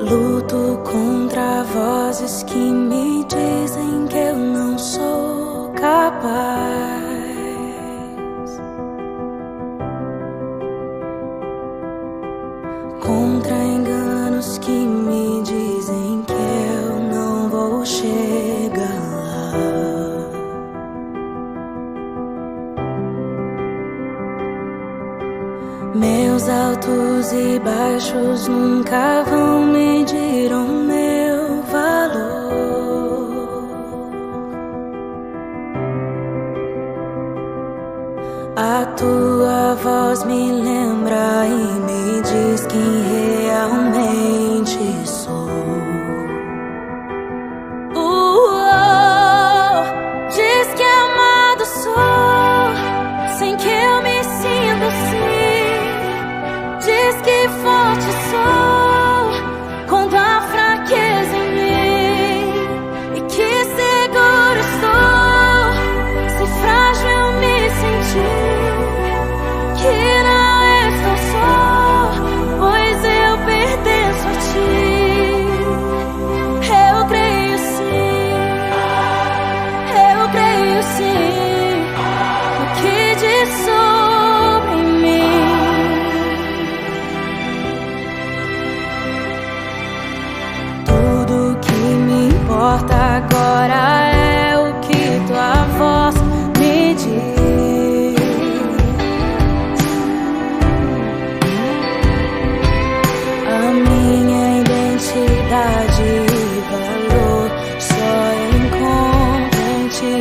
Luto contra vozes que me dizem que eu não sou capaz, contra enganos que me dizem que eu não vou chegar lá. Meus altos e baixos nunca vão medir o meu valor. A tua voz me lembra e me diz quem realmente sou. Diz que amado sou, sem que eu me sinta assim. Diz que forte sou quando há fraqueza em mim, e que seguro estou se frágil eu me sentir, que não estou só, pois eu pertenço a ti. Eu creio sim no que diz sobre mim. Tudo que me importa agora é o que tua voz me diz. A minha identidade e valor só encontro em ti.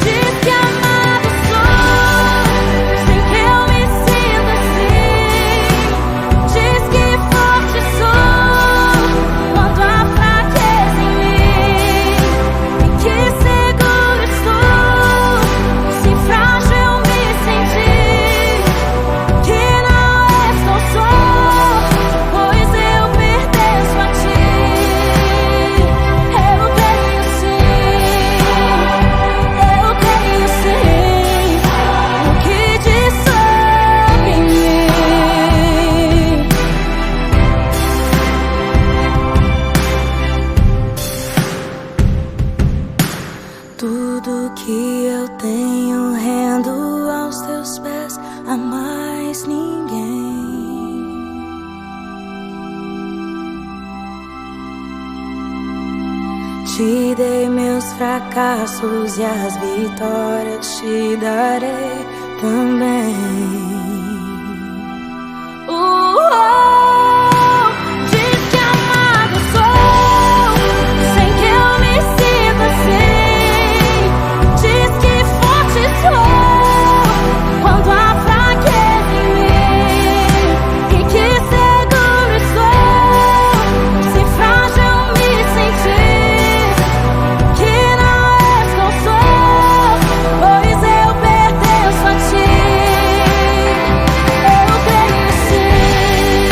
Diz que amado sou, sem que eu me sinta assim. Diz que forte sou quando há fraqueza em mim, e que seguro estou se frágil eu me sentir, que não estou só, pois eu pertenço a ti. Eu creio sim no que diz sobre mim. Tudo que eu tenho rendo aos teus pés, a mais ninguém. Te dei meus fracassos e as vitórias te darei também. Diz que amado sou, sem que eu me sinta assim. Diz que forte sou quando há fraqueza em mim, e que seguro estou se frágil eu me sentir, que não estou só, pois eu pertenço a ti. Eu creio sim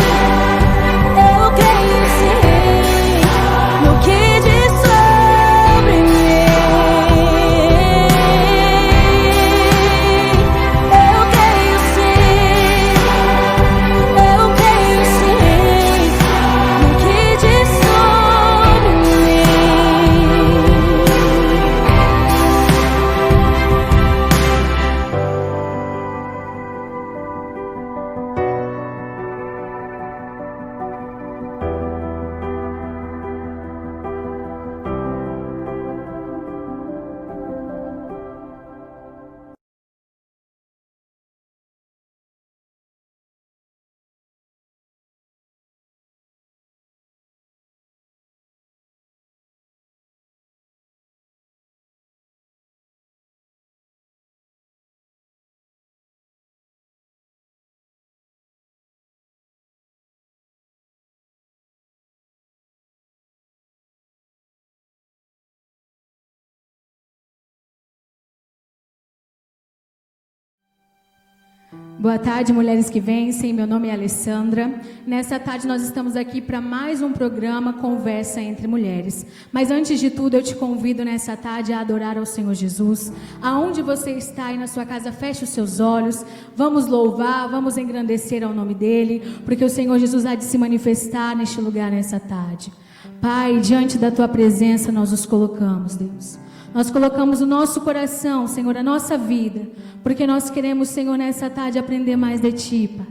Boa tarde, mulheres que vencem. Meu nome é Alessandra. Nessa tarde nós estamos aqui para mais um programa Conversa entre Mulheres. Mas antes de tudo, eu te convido nessa tarde a adorar ao Senhor Jesus. Aonde você está aí na sua casa, feche os seus olhos. Vamos louvar, vamos engrandecer ao nome dEle, porque o Senhor Jesus há de se manifestar neste lugar nessa tarde. Pai, diante da Tua presença nós nos colocamos, Deus. Nós colocamos o nosso coração, Senhor, a nossa vida, porque nós queremos, Senhor, nessa tarde aprender mais de Ti, Pai.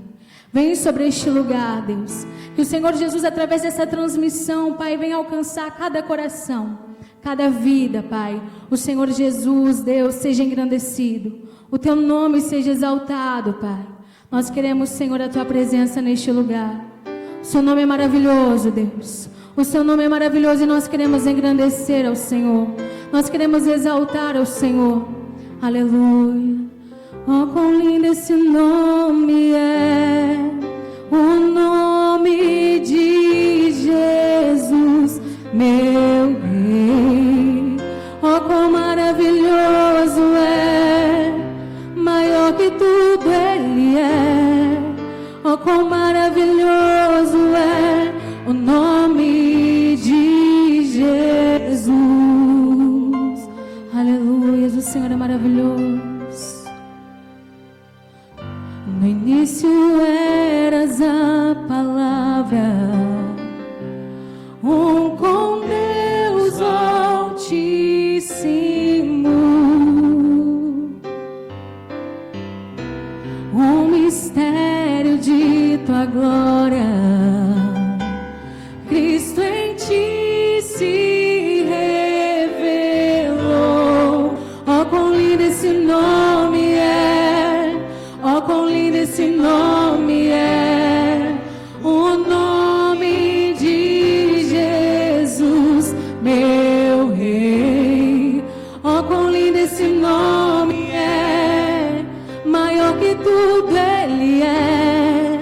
Vem sobre este lugar, Deus. Que o Senhor Jesus, através dessa transmissão, Pai, venha alcançar cada coração, cada vida, Pai. O Senhor Jesus, Deus, seja engrandecido. O Teu nome seja exaltado, Pai. Nós queremos, Senhor, a Tua presença neste lugar. O Seu nome é maravilhoso, Deus. O Seu nome é maravilhoso e nós queremos engrandecer ao Senhor. Nós queremos exaltar ao Senhor. Aleluia. Oh, quão lindo esse nome é. O nome de Jesus, meu Rei. Oh, quão maravilhoso é. Maior que tudo Ele é. Oh, quão maravilhoso é o nome de Jesus. Aleluia, o Senhor é maravilhoso. No início eras a palavra, com Deus Altíssimo, mistério de Tua glória, Cristo em Ti se revelou. Oh, quão lindo esse nome é. Oh, quão lindo esse nome é. O nome de Jesus, meu Rei. Oh, quão lindo esse nome é. Maior que tudo Ele é.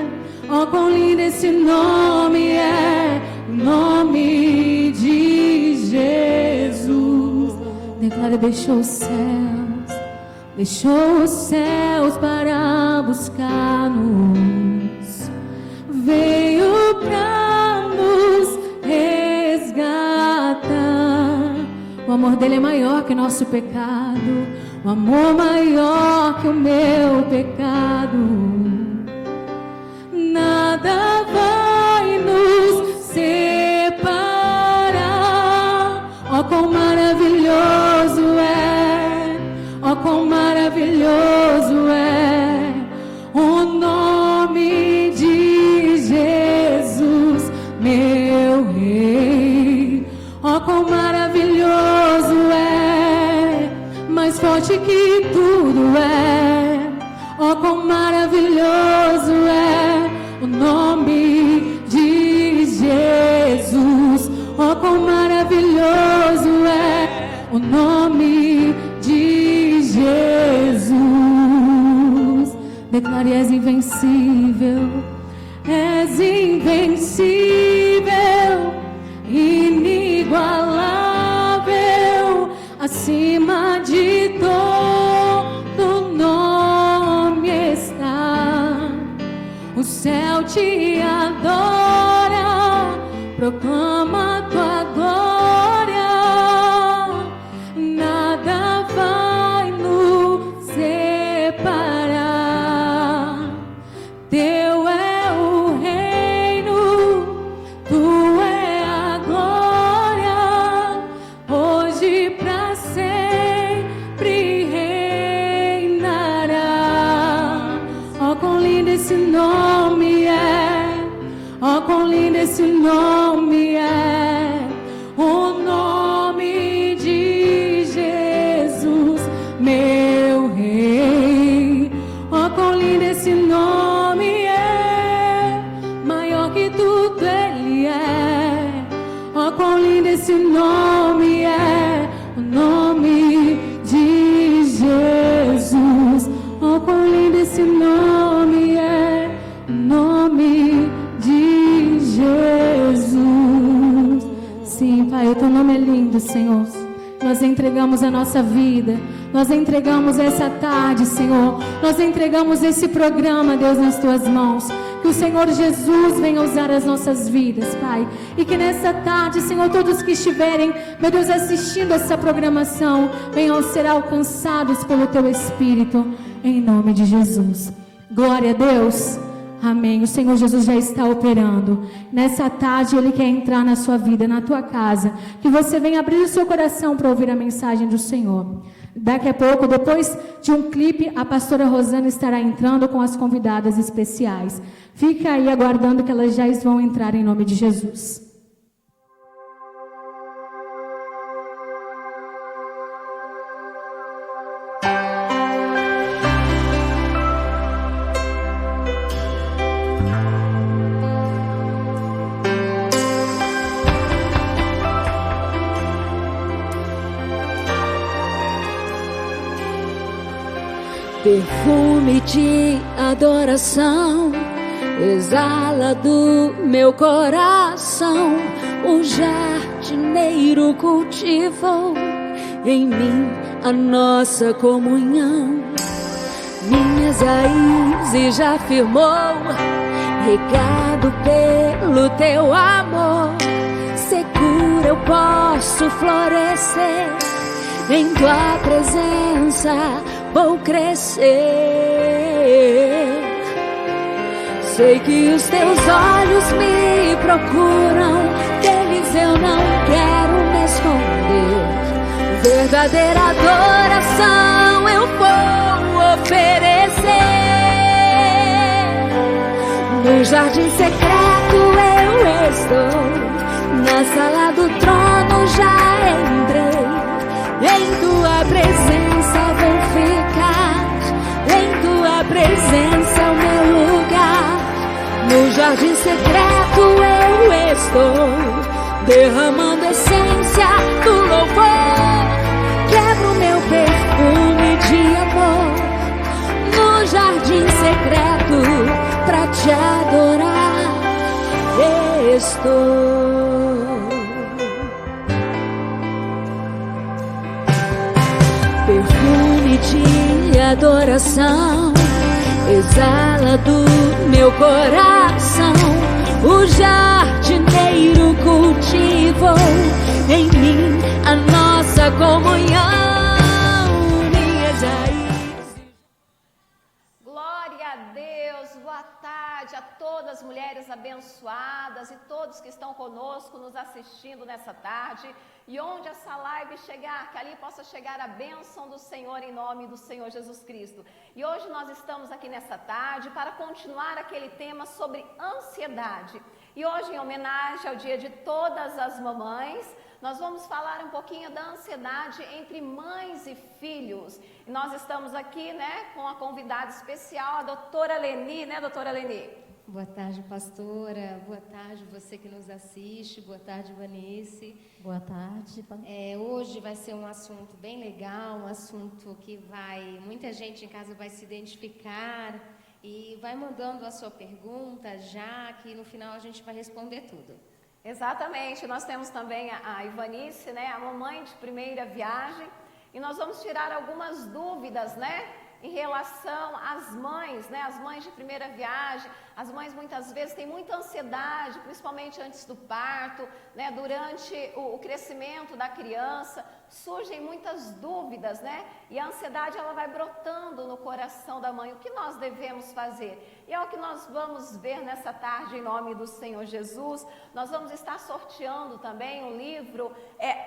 Oh, quão lindo esse nome é. Nome de Jesus. Declara, deixou os céus para buscar-nos, veio para nos resgatar. O amor dele é maior que nosso pecado, o amor maior que o meu pecado. Nada vai nos separar. Oh, quão maravilhoso é. Oh, quão maravilhoso é o nome de Jesus, meu Rei. Oh, quão maravilhoso é, mais forte que tudo é. Oh, quão maravilhoso é o nome de Jesus. Oh, quão maravilhoso é o nome de Jesus. Declare, és invencível, és invencível, inigualável, acima de todo nome está. O céu te adora, proclama a Tua glória. Nada vai nos separar. Teu é o reino, Tu é a glória, hoje pra sempre reinará. Oh, quão lindo esse nome é. Oh, quão lindo esse nome é. O nome de Jesus, meu Rei. Oh, quão lindo esse nome é. Maior que tudo Ele é. Oh, quão lindo esse nome é. O nome de Jesus. Oh, quão lindo esse nome é. O nome de Jesus. Sim, Pai, o Teu nome é lindo, Senhor. Nós entregamos a nossa vida, Nós entregamos essa tarde, Senhor. Nós entregamos esse programa, Deus, nas Tuas mãos. Que o Senhor Jesus venha usar as nossas vidas, Pai. E que nessa tarde, Senhor, todos que estiverem, meu Deus, assistindo essa programação, venham ser alcançados pelo Teu Espírito. Em nome de Jesus. Glória a Deus. Amém. O Senhor Jesus já está operando. Nessa tarde Ele quer entrar na sua vida, na tua casa. Que você venha abrir o seu coração para ouvir a mensagem do Senhor. Daqui a pouco, depois de um clipe, a pastora Rosana estará entrando com as convidadas especiais. Fica aí aguardando que elas já vão entrar em nome de Jesus. Perfume de adoração exala do meu coração. O jardineiro cultivou em mim a nossa comunhão. Minhas raízes já firmou, regado pelo teu amor. Seguro eu posso florescer, em tua presença vou crescer. Sei que os teus olhos me procuram, deles eu não quero me esconder. Verdadeira adoração eu vou oferecer. No jardim secreto eu estou, na sala do trono já entrei. Em tua presença vou ficar, em tua presença é o meu lugar. No jardim secreto eu estou, derramando essência do louvor. Quebro meu perfume de amor, no jardim secreto pra te adorar estou. Perfume de adoração exala do meu coração. O jardineiro cultivou em mim a nossa comunhão. Minhas raízes. Glória a Deus, boa tarde a todas as mulheres abençoadas e todos que estão conosco nos assistindo nessa tarde. E onde essa live chegar, que ali possa chegar a bênção do Senhor em nome do Senhor Jesus Cristo. E hoje nós estamos aqui nessa tarde para continuar aquele tema sobre ansiedade. E hoje, em homenagem ao dia de todas as mamães, nós vamos falar um pouquinho da ansiedade entre mães e filhos. E nós estamos aqui, com a convidada especial, a doutora Leni, doutora Leni? Boa tarde, pastora. Boa tarde, você que nos assiste. Boa tarde, Vanice. Boa tarde. Hoje vai ser um assunto bem legal, um assunto que muita gente em casa vai se identificar e vai mandando a sua pergunta já, que no final a gente vai responder tudo. Exatamente. Nós temos também a Ivanice, a mamãe de primeira viagem, e nós vamos tirar algumas dúvidas, em relação às mães, as mães de primeira viagem. As mães muitas vezes têm muita ansiedade, principalmente antes do parto, durante o crescimento da criança, surgem muitas dúvidas, e a ansiedade ela vai brotando no coração da mãe. O que nós devemos fazer? E é o que nós vamos ver nessa tarde em nome do Senhor Jesus. Nós vamos estar sorteando também o livro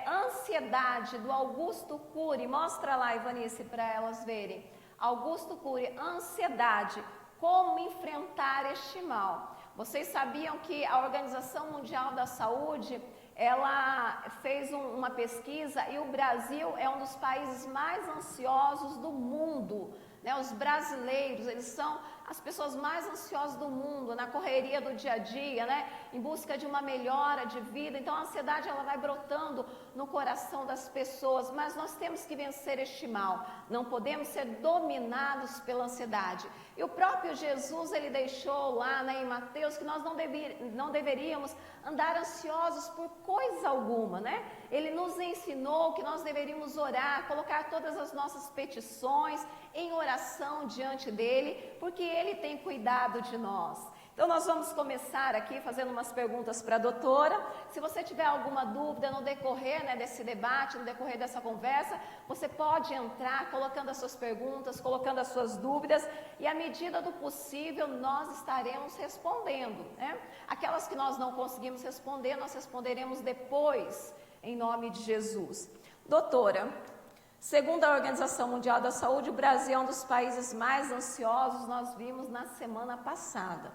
Ansiedade, do Augusto Cury. Mostra lá, Ivanice, para elas verem. Augusto Cury, Ansiedade, como enfrentar este mal. Vocês sabiam que a Organização Mundial da Saúde, ela fez uma pesquisa e o Brasil é um dos países mais ansiosos do mundo. Os brasileiros, eles são as pessoas mais ansiosas do mundo, na correria do dia a dia, em busca de uma melhora de vida. Então a ansiedade ela vai brotando no coração das pessoas, mas nós temos que vencer este mal. Não podemos ser dominados pela ansiedade. E o próprio Jesus, ele deixou lá, né, em Mateus, que nós não deveríamos andar ansiosos por coisa alguma, né? Ele nos ensinou que nós deveríamos orar, colocar todas as nossas petições em oração diante dele, porque ele tem cuidado de nós. Então nós vamos começar aqui fazendo umas perguntas para a doutora. Se você tiver alguma dúvida no decorrer, né, desse debate, no decorrer dessa conversa, você pode entrar colocando as suas perguntas, colocando as suas dúvidas, e à medida do possível nós estaremos respondendo, né? Aquelas que nós não conseguimos responder, nós responderemos depois, em nome de Jesus. Doutora, segundo a Organização Mundial da Saúde, o Brasil é um dos países mais ansiosos, nós vimos na semana passada.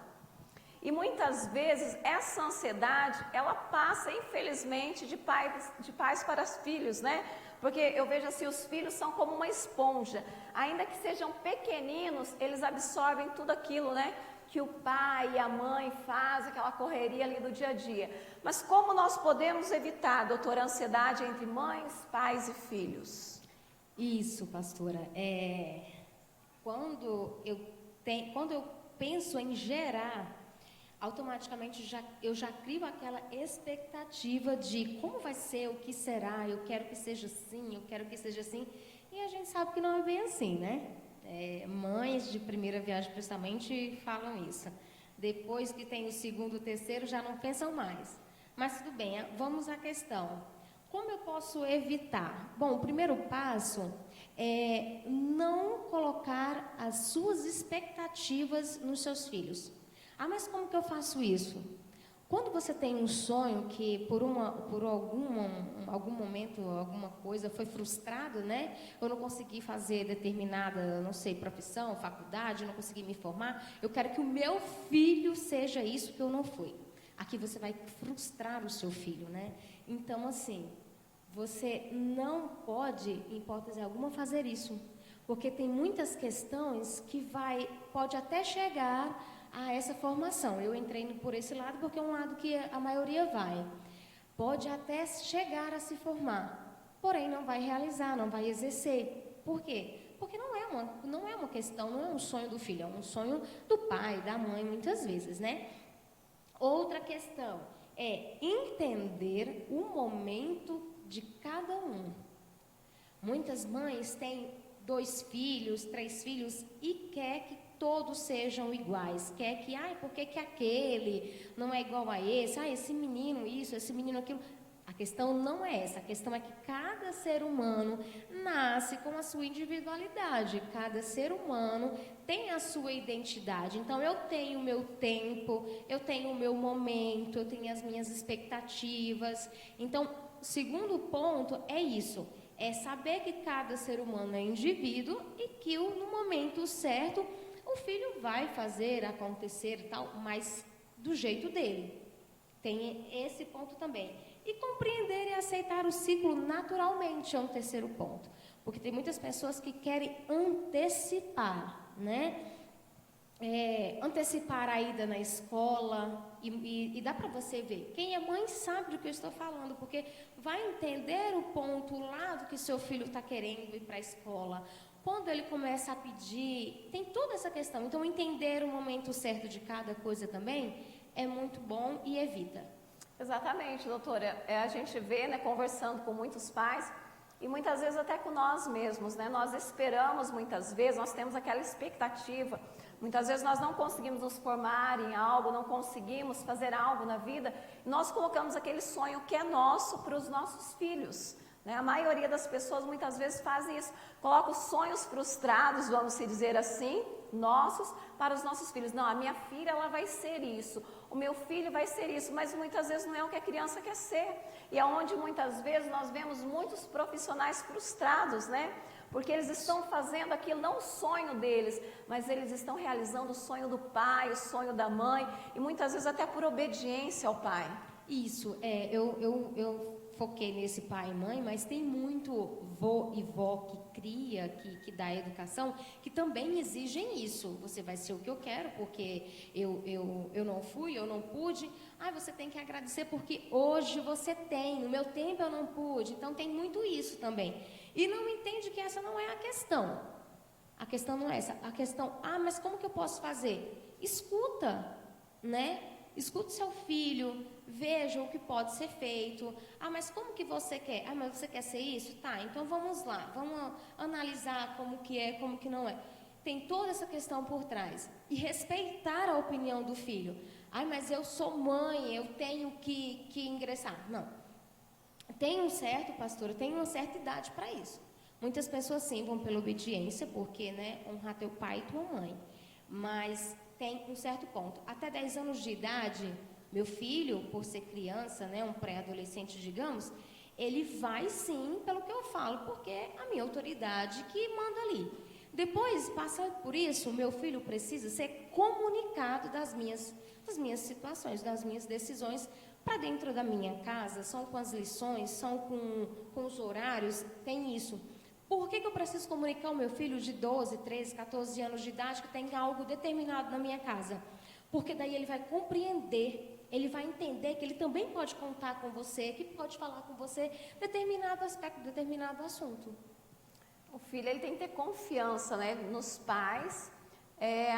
E muitas vezes essa ansiedade, ela passa, infelizmente, de pais para os filhos, né? Porque eu vejo assim, os filhos são como uma esponja. Ainda que sejam pequeninos, eles absorvem tudo aquilo, né, que o pai e a mãe fazem, aquela correria ali do dia a dia. Mas como nós podemos evitar, doutora, a ansiedade entre mães, pais e filhos? Isso, pastora. Quando eu penso em gerar, automaticamente eu já crio aquela expectativa de como vai ser, o que será, eu quero que seja assim, eu quero que seja assim, e a gente sabe que não é bem assim, né? Mães de primeira viagem, principalmente, falam isso. Depois que tem o segundo, o terceiro, já não pensam mais. Mas tudo bem, vamos à questão. Como eu posso evitar? Bom, o primeiro passo é não colocar as suas expectativas nos seus filhos. Ah, mas como que eu faço isso? Quando você tem um sonho que por algum momento, alguma coisa foi frustrado, né? Eu não consegui fazer determinada, não sei, profissão, faculdade, não consegui me formar. Eu quero que o meu filho seja isso que eu não fui. Aqui você vai frustrar o seu filho, né? Então, assim, você não pode, em hipótese alguma, fazer isso. Porque tem muitas questões que pode até chegar a essa formação. Eu entrei por esse lado porque é um lado que a maioria vai. Pode até chegar a se formar, porém não vai realizar, não vai exercer. Por quê? Porque não é uma questão, não é um sonho do filho, é um sonho do pai, da mãe, muitas vezes, né? Outra questão é entender o momento de cada um. Muitas mães têm 2 filhos, 3 filhos e quer que todos sejam iguais, quer que, por que aquele não é igual a esse, esse menino isso, esse menino aquilo. A questão não é essa, a questão é que cada ser humano nasce com a sua individualidade, cada ser humano tem a sua identidade. Então eu tenho o meu tempo, eu tenho o meu momento, eu tenho as minhas expectativas. Então, o segundo ponto é isso. É saber que cada ser humano é indivíduo e que no momento certo o filho vai fazer acontecer tal, mas do jeito dele. Tem esse ponto também. E compreender e aceitar o ciclo naturalmente é um terceiro ponto. Porque tem muitas pessoas que querem antecipar, né? Antecipar a ida na escola, e dá para você ver. Quem é mãe sabe do que eu estou falando, porque vai entender o ponto lá do que seu filho está querendo ir para a escola. Quando ele começa a pedir, tem toda essa questão. Então, entender o momento certo de cada coisa também é muito bom e evita. Exatamente, doutora. A gente vê, né, conversando com muitos pais, e muitas vezes até com nós mesmos, né? Nós esperamos muitas vezes, nós temos aquela expectativa. Muitas vezes nós não conseguimos nos formar em algo, não conseguimos fazer algo na vida, e nós colocamos aquele sonho que é nosso para os nossos filhos. A maioria das pessoas muitas vezes fazem isso, colocam sonhos frustrados, vamos dizer assim, nossos, para os nossos filhos. Não, a minha filha ela vai ser isso, o meu filho vai ser isso, mas muitas vezes não é o que a criança quer ser. E é onde muitas vezes nós vemos muitos profissionais frustrados, né? Porque eles estão fazendo aquilo, não o sonho deles, mas eles estão realizando o sonho do pai, o sonho da mãe, e muitas vezes até por obediência ao pai. Isso, eu foquei nesse pai e mãe, mas tem muito vô e vó que cria, que dá educação, que também exigem isso. Você vai ser o que eu quero, porque eu não fui, eu não pude. Você tem que agradecer porque hoje você tem, no meu tempo eu não pude. Então tem muito isso também. E não entende que essa não é a questão. A questão não é essa. A questão, mas como que eu posso fazer? Escuta, né? Escute seu filho, veja o que pode ser feito. Mas como que você quer? Mas você quer ser isso? Tá, então vamos lá. Vamos analisar como que é, como que não é. Tem toda essa questão por trás. E respeitar a opinião do filho. Mas eu sou mãe, eu tenho que ingressar. Não. Tem um certo, pastor, tem uma certa idade para isso. Muitas pessoas sim vão pela obediência, porque, né, honrar teu pai e tua mãe. Mas tem um certo ponto. Até 10 anos de idade, meu filho, por ser criança, né, um pré-adolescente, digamos, ele vai sim pelo que eu falo, porque é a minha autoridade que manda ali. Depois, passar por isso, meu filho precisa ser comunicado das minhas situações, das minhas decisões para dentro da minha casa, são com as lições, são com os horários, tem isso. Por que eu preciso comunicar ao meu filho de 12, 13, 14 anos de idade que tem algo determinado na minha casa? Porque daí ele vai compreender, ele vai entender que ele também pode contar com você, que pode falar com você determinado aspecto, determinado assunto. O filho ele tem que ter confiança, né, nos pais,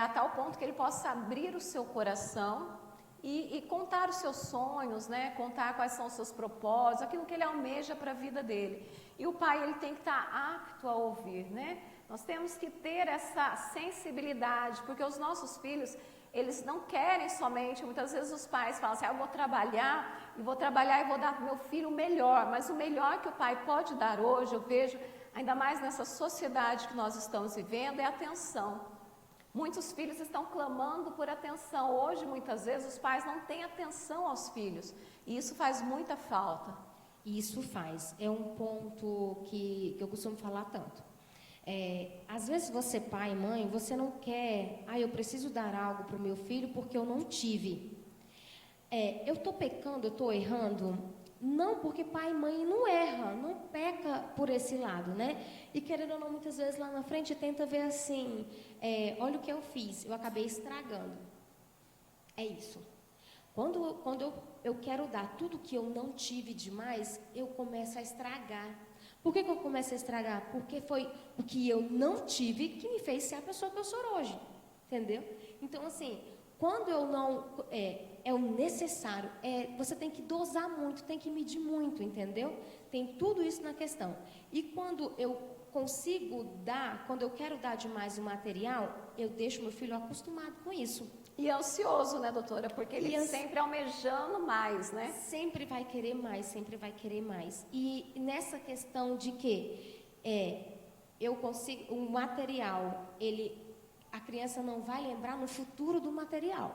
a tal ponto que ele possa abrir o seu coração e contar os seus sonhos, né, contar quais são os seus propósitos, aquilo que ele almeja para a vida dele. E o pai ele tem que estar apto a ouvir, né? Nós temos que ter essa sensibilidade, porque os nossos filhos, eles não querem somente, muitas vezes os pais falam assim, eu vou trabalhar e vou dar para o meu filho o melhor, mas o melhor que o pai pode dar hoje, eu vejo, ainda mais nessa sociedade que nós estamos vivendo, é atenção. Muitos filhos estão clamando por atenção. Hoje, muitas vezes, os pais não têm atenção aos filhos, e isso faz muita falta. Isso faz, é um ponto que eu costumo falar tanto. Às vezes você, pai e mãe, você não quer, eu preciso dar algo para o meu filho porque eu não tive. Eu estou pecando, eu estou errando? Não, porque pai e mãe não erra, não peca por esse lado, né? E querendo ou não, muitas vezes lá na frente tenta ver assim, olha o que eu fiz, eu acabei estragando. É isso. Quando eu quero dar tudo que eu não tive demais, eu começo a estragar. Por que eu começo a estragar? Porque foi o que eu não tive que me fez ser a pessoa que eu sou hoje. Entendeu? Então, assim, quando eu não... É o necessário. Você tem que dosar muito, tem que medir muito, entendeu? Tem tudo isso na questão. E quando eu consigo dar, quando eu quero dar demais o material, eu deixo meu filho acostumado com isso. E ansioso, né, doutora? Porque ele sempre almejando mais, né? Sempre vai querer mais, sempre vai querer mais. E nessa questão de que eu consigo, o material, a criança não vai lembrar no futuro do material.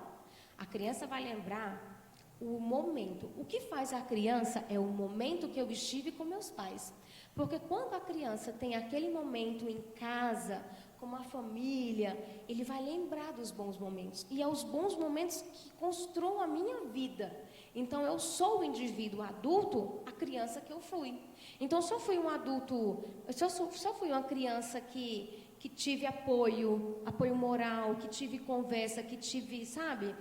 A criança vai lembrar o momento. O que faz a criança é o momento que eu estive com meus pais. Porque quando a criança tem aquele momento em casa, com uma família, ele vai lembrar dos bons momentos. E é os bons momentos que construam a minha vida. Então, eu sou o indivíduo adulto, a criança que eu fui. Então, se eu fui um adulto, se eu fui uma criança que tive apoio moral, que tive conversa, que tive, sabe,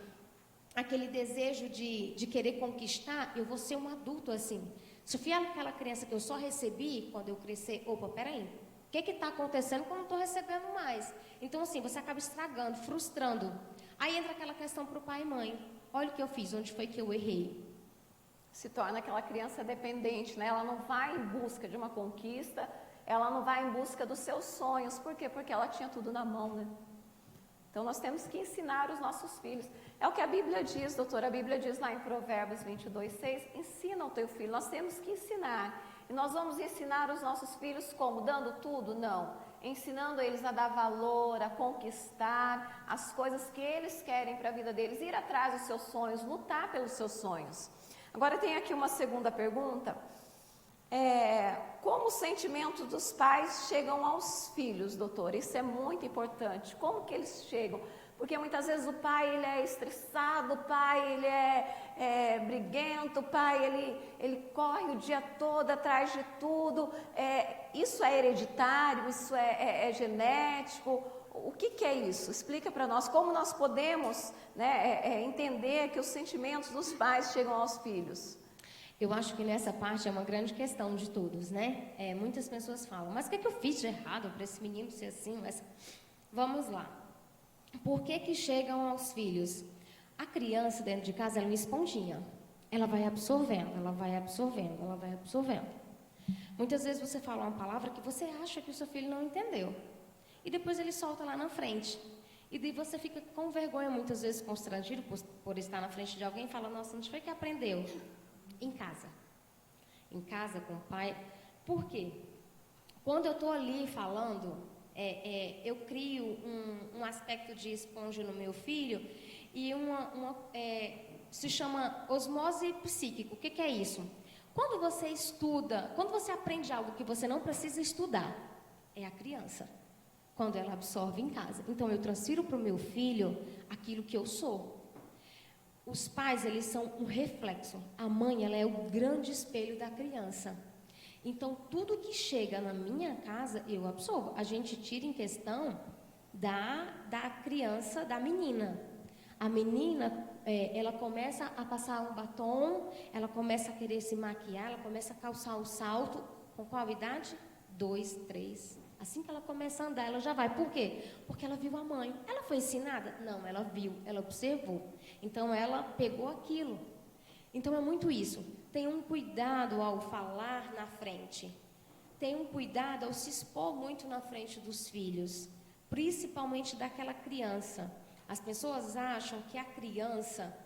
aquele desejo de querer conquistar, eu vou ser um adulto assim. Se eu fui aquela criança que eu só recebi, quando eu crescer, peraí, o que está acontecendo quando eu não estou recebendo mais? Então, assim, você acaba estragando, frustrando. Aí entra aquela questão para o pai e mãe. Olha o que eu fiz, onde foi que eu errei? Se torna aquela criança dependente, né? Ela não vai em busca de uma conquista, ela não vai em busca dos seus sonhos. Por quê? Porque ela tinha tudo na mão, né? Então, nós temos que ensinar os nossos filhos. É o que a Bíblia diz, doutora. A Bíblia diz lá em Provérbios 22:6, ensina o teu filho. Nós temos que ensinar. E nós vamos ensinar os nossos filhos como? Dando tudo? Não. Ensinando eles a dar valor, a conquistar as coisas que eles querem para a vida deles. Ir atrás dos seus sonhos, lutar pelos seus sonhos. Agora, tem aqui uma segunda pergunta. Como os sentimentos dos pais chegam aos filhos, doutora? Isso é muito importante. Como que eles chegam? Porque muitas vezes o pai ele é estressado, o pai ele é briguento, o pai ele corre o dia todo atrás de tudo. Isso é hereditário, isso é genético. O que é isso? Explica para nós como nós podemos, né, entender que os sentimentos dos pais chegam aos filhos. Eu acho que nessa parte é uma grande questão de todos, né? Muitas pessoas falam, mas o que eu fiz de errado para esse menino ser assim? Mas vamos lá. Por que chegam aos filhos? A criança dentro de casa ela é uma esponjinha. Ela vai absorvendo, ela vai absorvendo, ela vai absorvendo. Muitas vezes você fala uma palavra que você acha que o seu filho não entendeu. E depois ele solta lá na frente. E daí você fica com vergonha, muitas vezes constrangido por estar na frente de alguém e fala, nossa, onde foi que aprendeu? Em casa. Em casa, com o pai. Por quê? Quando eu estou ali falando, eu crio um aspecto de esponja no meu filho e se chama osmose psíquica. O que é isso? Quando você estuda, quando você aprende algo que você não precisa estudar, é a criança. Quando ela absorve em casa. Então, eu transfiro para o meu filho aquilo que eu sou. Os pais, eles são um reflexo. A mãe, ela é o grande espelho da criança. Então, tudo que chega na minha casa, eu absorvo. A gente tira em questão da criança, da menina. A menina, ela começa a passar um batom, ela começa a querer se maquiar, ela começa a calçar o salto. Com qual idade? 2, 3. Assim que ela começa a andar, ela já vai. Por quê? Porque ela viu a mãe. Ela foi ensinada? Não, ela viu, ela observou. Então, ela pegou aquilo. Então, é muito isso. Tenha um cuidado ao falar na frente. Tenha um cuidado ao se expor muito na frente dos filhos. Principalmente daquela criança. As pessoas acham que a criança,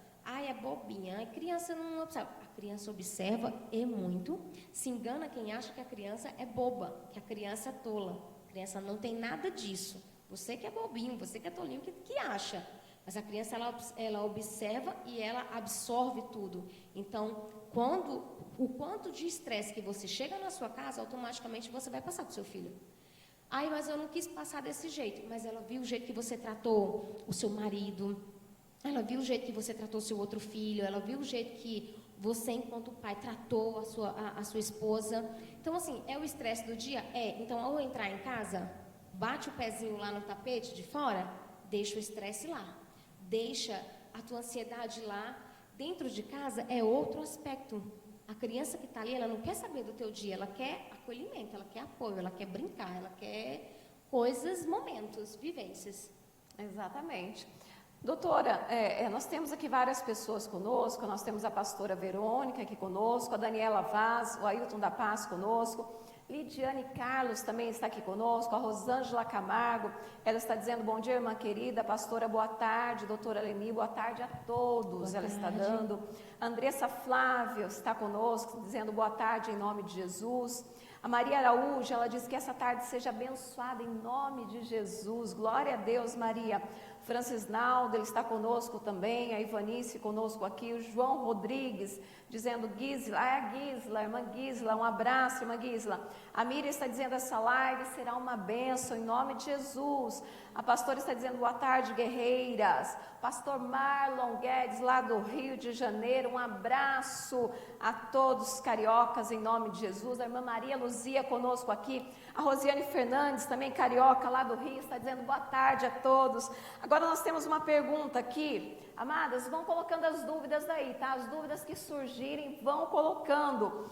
é bobinha. A criança não observa. A criança observa e muito. Se engana quem acha que a criança é boba, que a criança é tola. A criança não tem nada disso. Você que é bobinho, você que é tolinho, que acha. Mas a criança, ela observa e ela absorve tudo. Então, o quanto de estresse que você chega na sua casa, automaticamente você vai passar para o seu filho. Mas eu não quis passar desse jeito. Mas ela viu o jeito que você tratou o seu marido. Ela viu o jeito que você tratou o seu outro filho. Ela viu o jeito que você, enquanto pai, tratou a sua esposa. Então, assim, é o estresse do dia? Então, ao entrar em casa, bate o pezinho lá no tapete de fora, deixa o estresse lá. Deixa a tua ansiedade lá. Dentro de casa é outro aspecto. A criança que está ali, ela não quer saber do teu dia, ela quer acolhimento, ela quer apoio, ela quer brincar, ela quer coisas, momentos, vivências. Exatamente. Doutora, nós temos aqui várias pessoas conosco, nós temos a pastora Verônica aqui conosco, a Daniela Vaz, o Ailton da Paz conosco, Lidiane Carlos também está aqui conosco, a Rosângela Camargo, ela está dizendo, bom dia, irmã querida, pastora, boa tarde, doutora Leni, boa tarde a todos, ela está dando. A Andressa Flávio está conosco, dizendo boa tarde em nome de Jesus. A Maria Araújo, ela diz que essa tarde seja abençoada em nome de Jesus, glória a Deus, Maria. Francis Naldo, ele está conosco também, a Ivanice conosco aqui, o João Rodrigues, dizendo Gisla, a irmã Gisla, um abraço, irmã Gisla. A Miriam está dizendo, essa live será uma bênção em nome de Jesus. A pastora está dizendo, boa tarde, guerreiras. Pastor Marlon Guedes, lá do Rio de Janeiro, um abraço a todos cariocas em nome de Jesus. A irmã Maria Luzia conosco aqui. A Rosiane Fernandes, também carioca, lá do Rio, está dizendo boa tarde a todos. Agora nós temos uma pergunta aqui. Amadas, vão colocando as dúvidas daí, tá? As dúvidas que surgirem, vão colocando.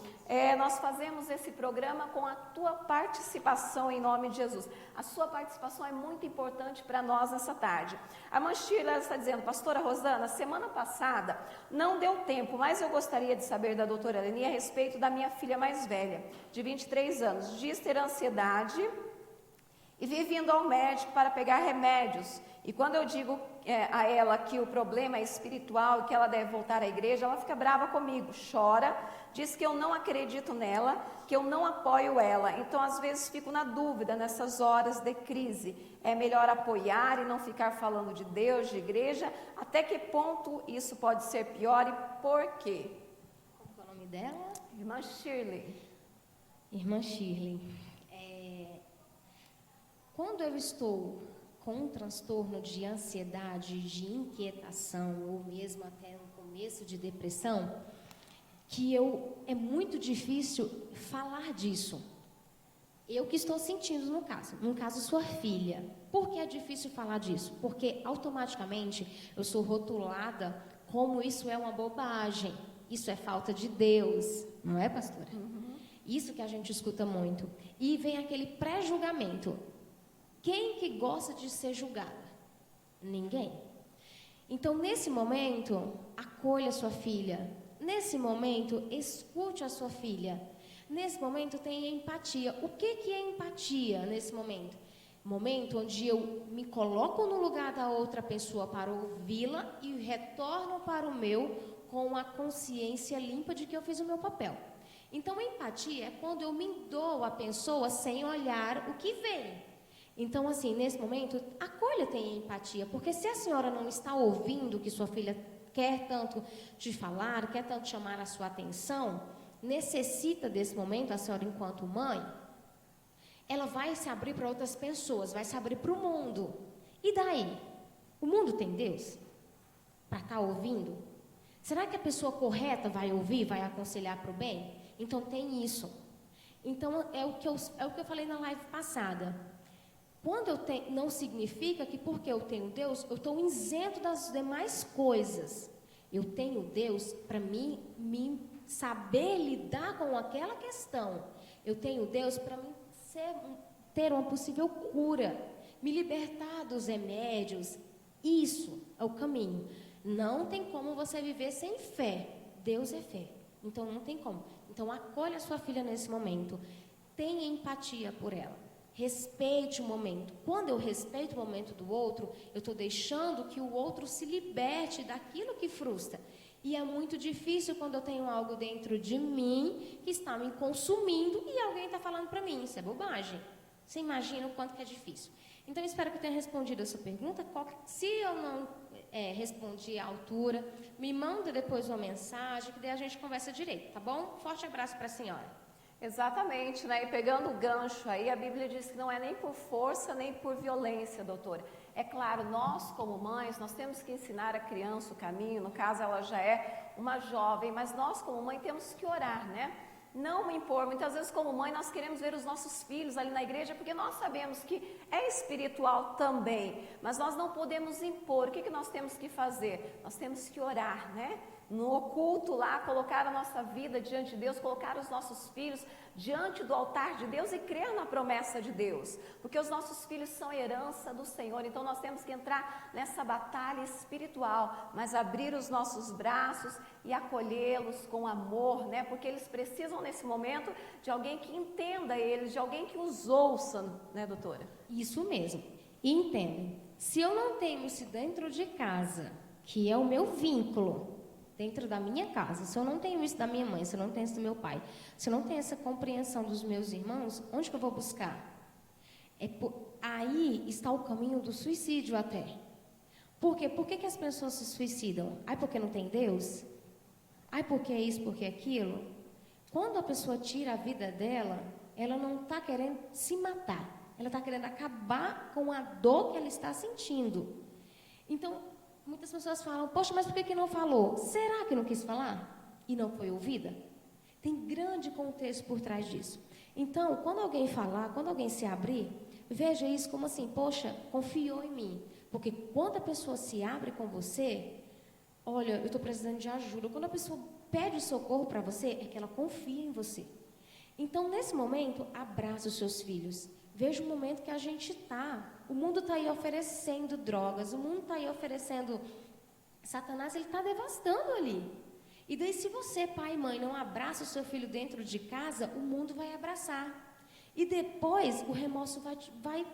Nós fazemos esse programa com a tua participação em nome de Jesus. A sua participação é muito importante para nós nessa tarde. A Manchila está dizendo, pastora Rosana, semana passada não deu tempo, mas eu gostaria de saber da doutora Leni a respeito da minha filha mais velha, de 23 anos, diz ter ansiedade e vive indo ao médico para pegar remédios. E quando eu digo a ela que o problema é espiritual e que ela deve voltar à igreja, ela fica brava comigo, chora, diz que eu não acredito nela, que eu não apoio ela. Então, às vezes, fico na dúvida nessas horas de crise. É melhor apoiar e não ficar falando de Deus, de igreja? Até que ponto isso pode ser pior e por quê? Qual é o nome dela? Irmã Shirley. Irmã Shirley. Quando eu estou com um transtorno de ansiedade, de inquietação, ou mesmo até no começo de depressão, que é muito difícil falar disso. Eu que estou sentindo no caso sua filha. Por que é difícil falar disso? Porque automaticamente eu sou rotulada como isso é uma bobagem, isso é falta de Deus, não é, pastora? Isso que a gente escuta muito. E vem aquele pré-julgamento. Quem que gosta de ser julgada? Ninguém. Então, nesse momento, acolha a sua filha. Nesse momento, escute a sua filha. Nesse momento, tenha empatia. O que é empatia nesse momento? Momento onde eu me coloco no lugar da outra pessoa para ouvi-la e retorno para o meu com a consciência limpa de que eu fiz o meu papel. Então, empatia é quando eu me dou à pessoa sem olhar o que vem. Então, assim, nesse momento, acolha, tenha empatia, porque se a senhora não está ouvindo o que sua filha quer tanto te falar, quer tanto chamar a sua atenção, necessita desse momento, a senhora enquanto mãe, ela vai se abrir para outras pessoas, vai se abrir para o mundo. E daí? O mundo tem Deus? Para estar ouvindo? Será que a pessoa correta vai ouvir, vai aconselhar para o bem? Então, tem isso. Então, é o que eu falei na live passada. Quando eu tenho, não significa que porque eu tenho Deus, eu estou isento das demais coisas. Eu tenho Deus para me saber lidar com aquela questão. Eu tenho Deus para ter uma possível cura, me libertar dos remédios. Isso é o caminho. Não tem como você viver sem fé. Deus é fé. Então, não tem como. Então, acolha a sua filha nesse momento. Tenha empatia por ela. Respeite o momento. Quando eu respeito o momento do outro, eu estou deixando que o outro se liberte daquilo que frustra. E é muito difícil quando eu tenho algo dentro de mim que está me consumindo e alguém está falando para mim. Isso é bobagem. Você imagina o quanto que é difícil. Então, eu espero que eu tenha respondido a sua pergunta. Se eu não respondi à altura, me manda depois uma mensagem, que daí a gente conversa direito, tá bom? Forte abraço para a senhora. Exatamente, né? E pegando o gancho aí, a Bíblia diz que não é nem por força, nem por violência, doutora. É claro, nós como mães, nós temos que ensinar a criança o caminho, no caso ela já é uma jovem, mas nós como mãe temos que orar, né? Não impor, muitas vezes como mãe nós queremos ver os nossos filhos ali na igreja, porque nós sabemos que é espiritual também, mas nós não podemos impor. O que nós temos que fazer? Nós temos que orar, né? No oculto lá, colocar a nossa vida diante de Deus, colocar os nossos filhos diante do altar de Deus e crer na promessa de Deus, porque os nossos filhos são herança do Senhor. Então nós temos que entrar nessa batalha espiritual, mas abrir os nossos braços e acolhê-los com amor, né? Porque eles precisam nesse momento de alguém que entenda eles, de alguém que os ouça, né, doutora? Isso mesmo. E entendem, se eu não tenho isso dentro de casa, que é o meu vínculo, dentro da minha casa, se eu não tenho isso da minha mãe, se eu não tenho isso do meu pai, se eu não tenho essa compreensão dos meus irmãos, onde que eu vou buscar? Aí está o caminho do suicídio até. Por quê? Por que as pessoas se suicidam? Ai, porque não tem Deus? Ai, porque é isso, porque é aquilo? Quando a pessoa tira a vida dela, ela não está querendo se matar, ela está querendo acabar com a dor que ela está sentindo. Então, muitas pessoas falam, poxa, mas por que não falou? Será que não quis falar? E não foi ouvida? Tem grande contexto por trás disso. Então, quando alguém falar, quando alguém se abrir, veja isso como assim, poxa, confiou em mim. Porque quando a pessoa se abre com você, olha, eu estou precisando de ajuda. Quando a pessoa pede socorro para você, é que ela confia em você. Então, nesse momento, abraça os seus filhos. Veja o momento que a gente está. O mundo está aí oferecendo drogas, o mundo está aí oferecendo... Satanás, ele está devastando ali. E daí, se você, pai e mãe, não abraça o seu filho dentro de casa, o mundo vai abraçar. E depois, o remorso vai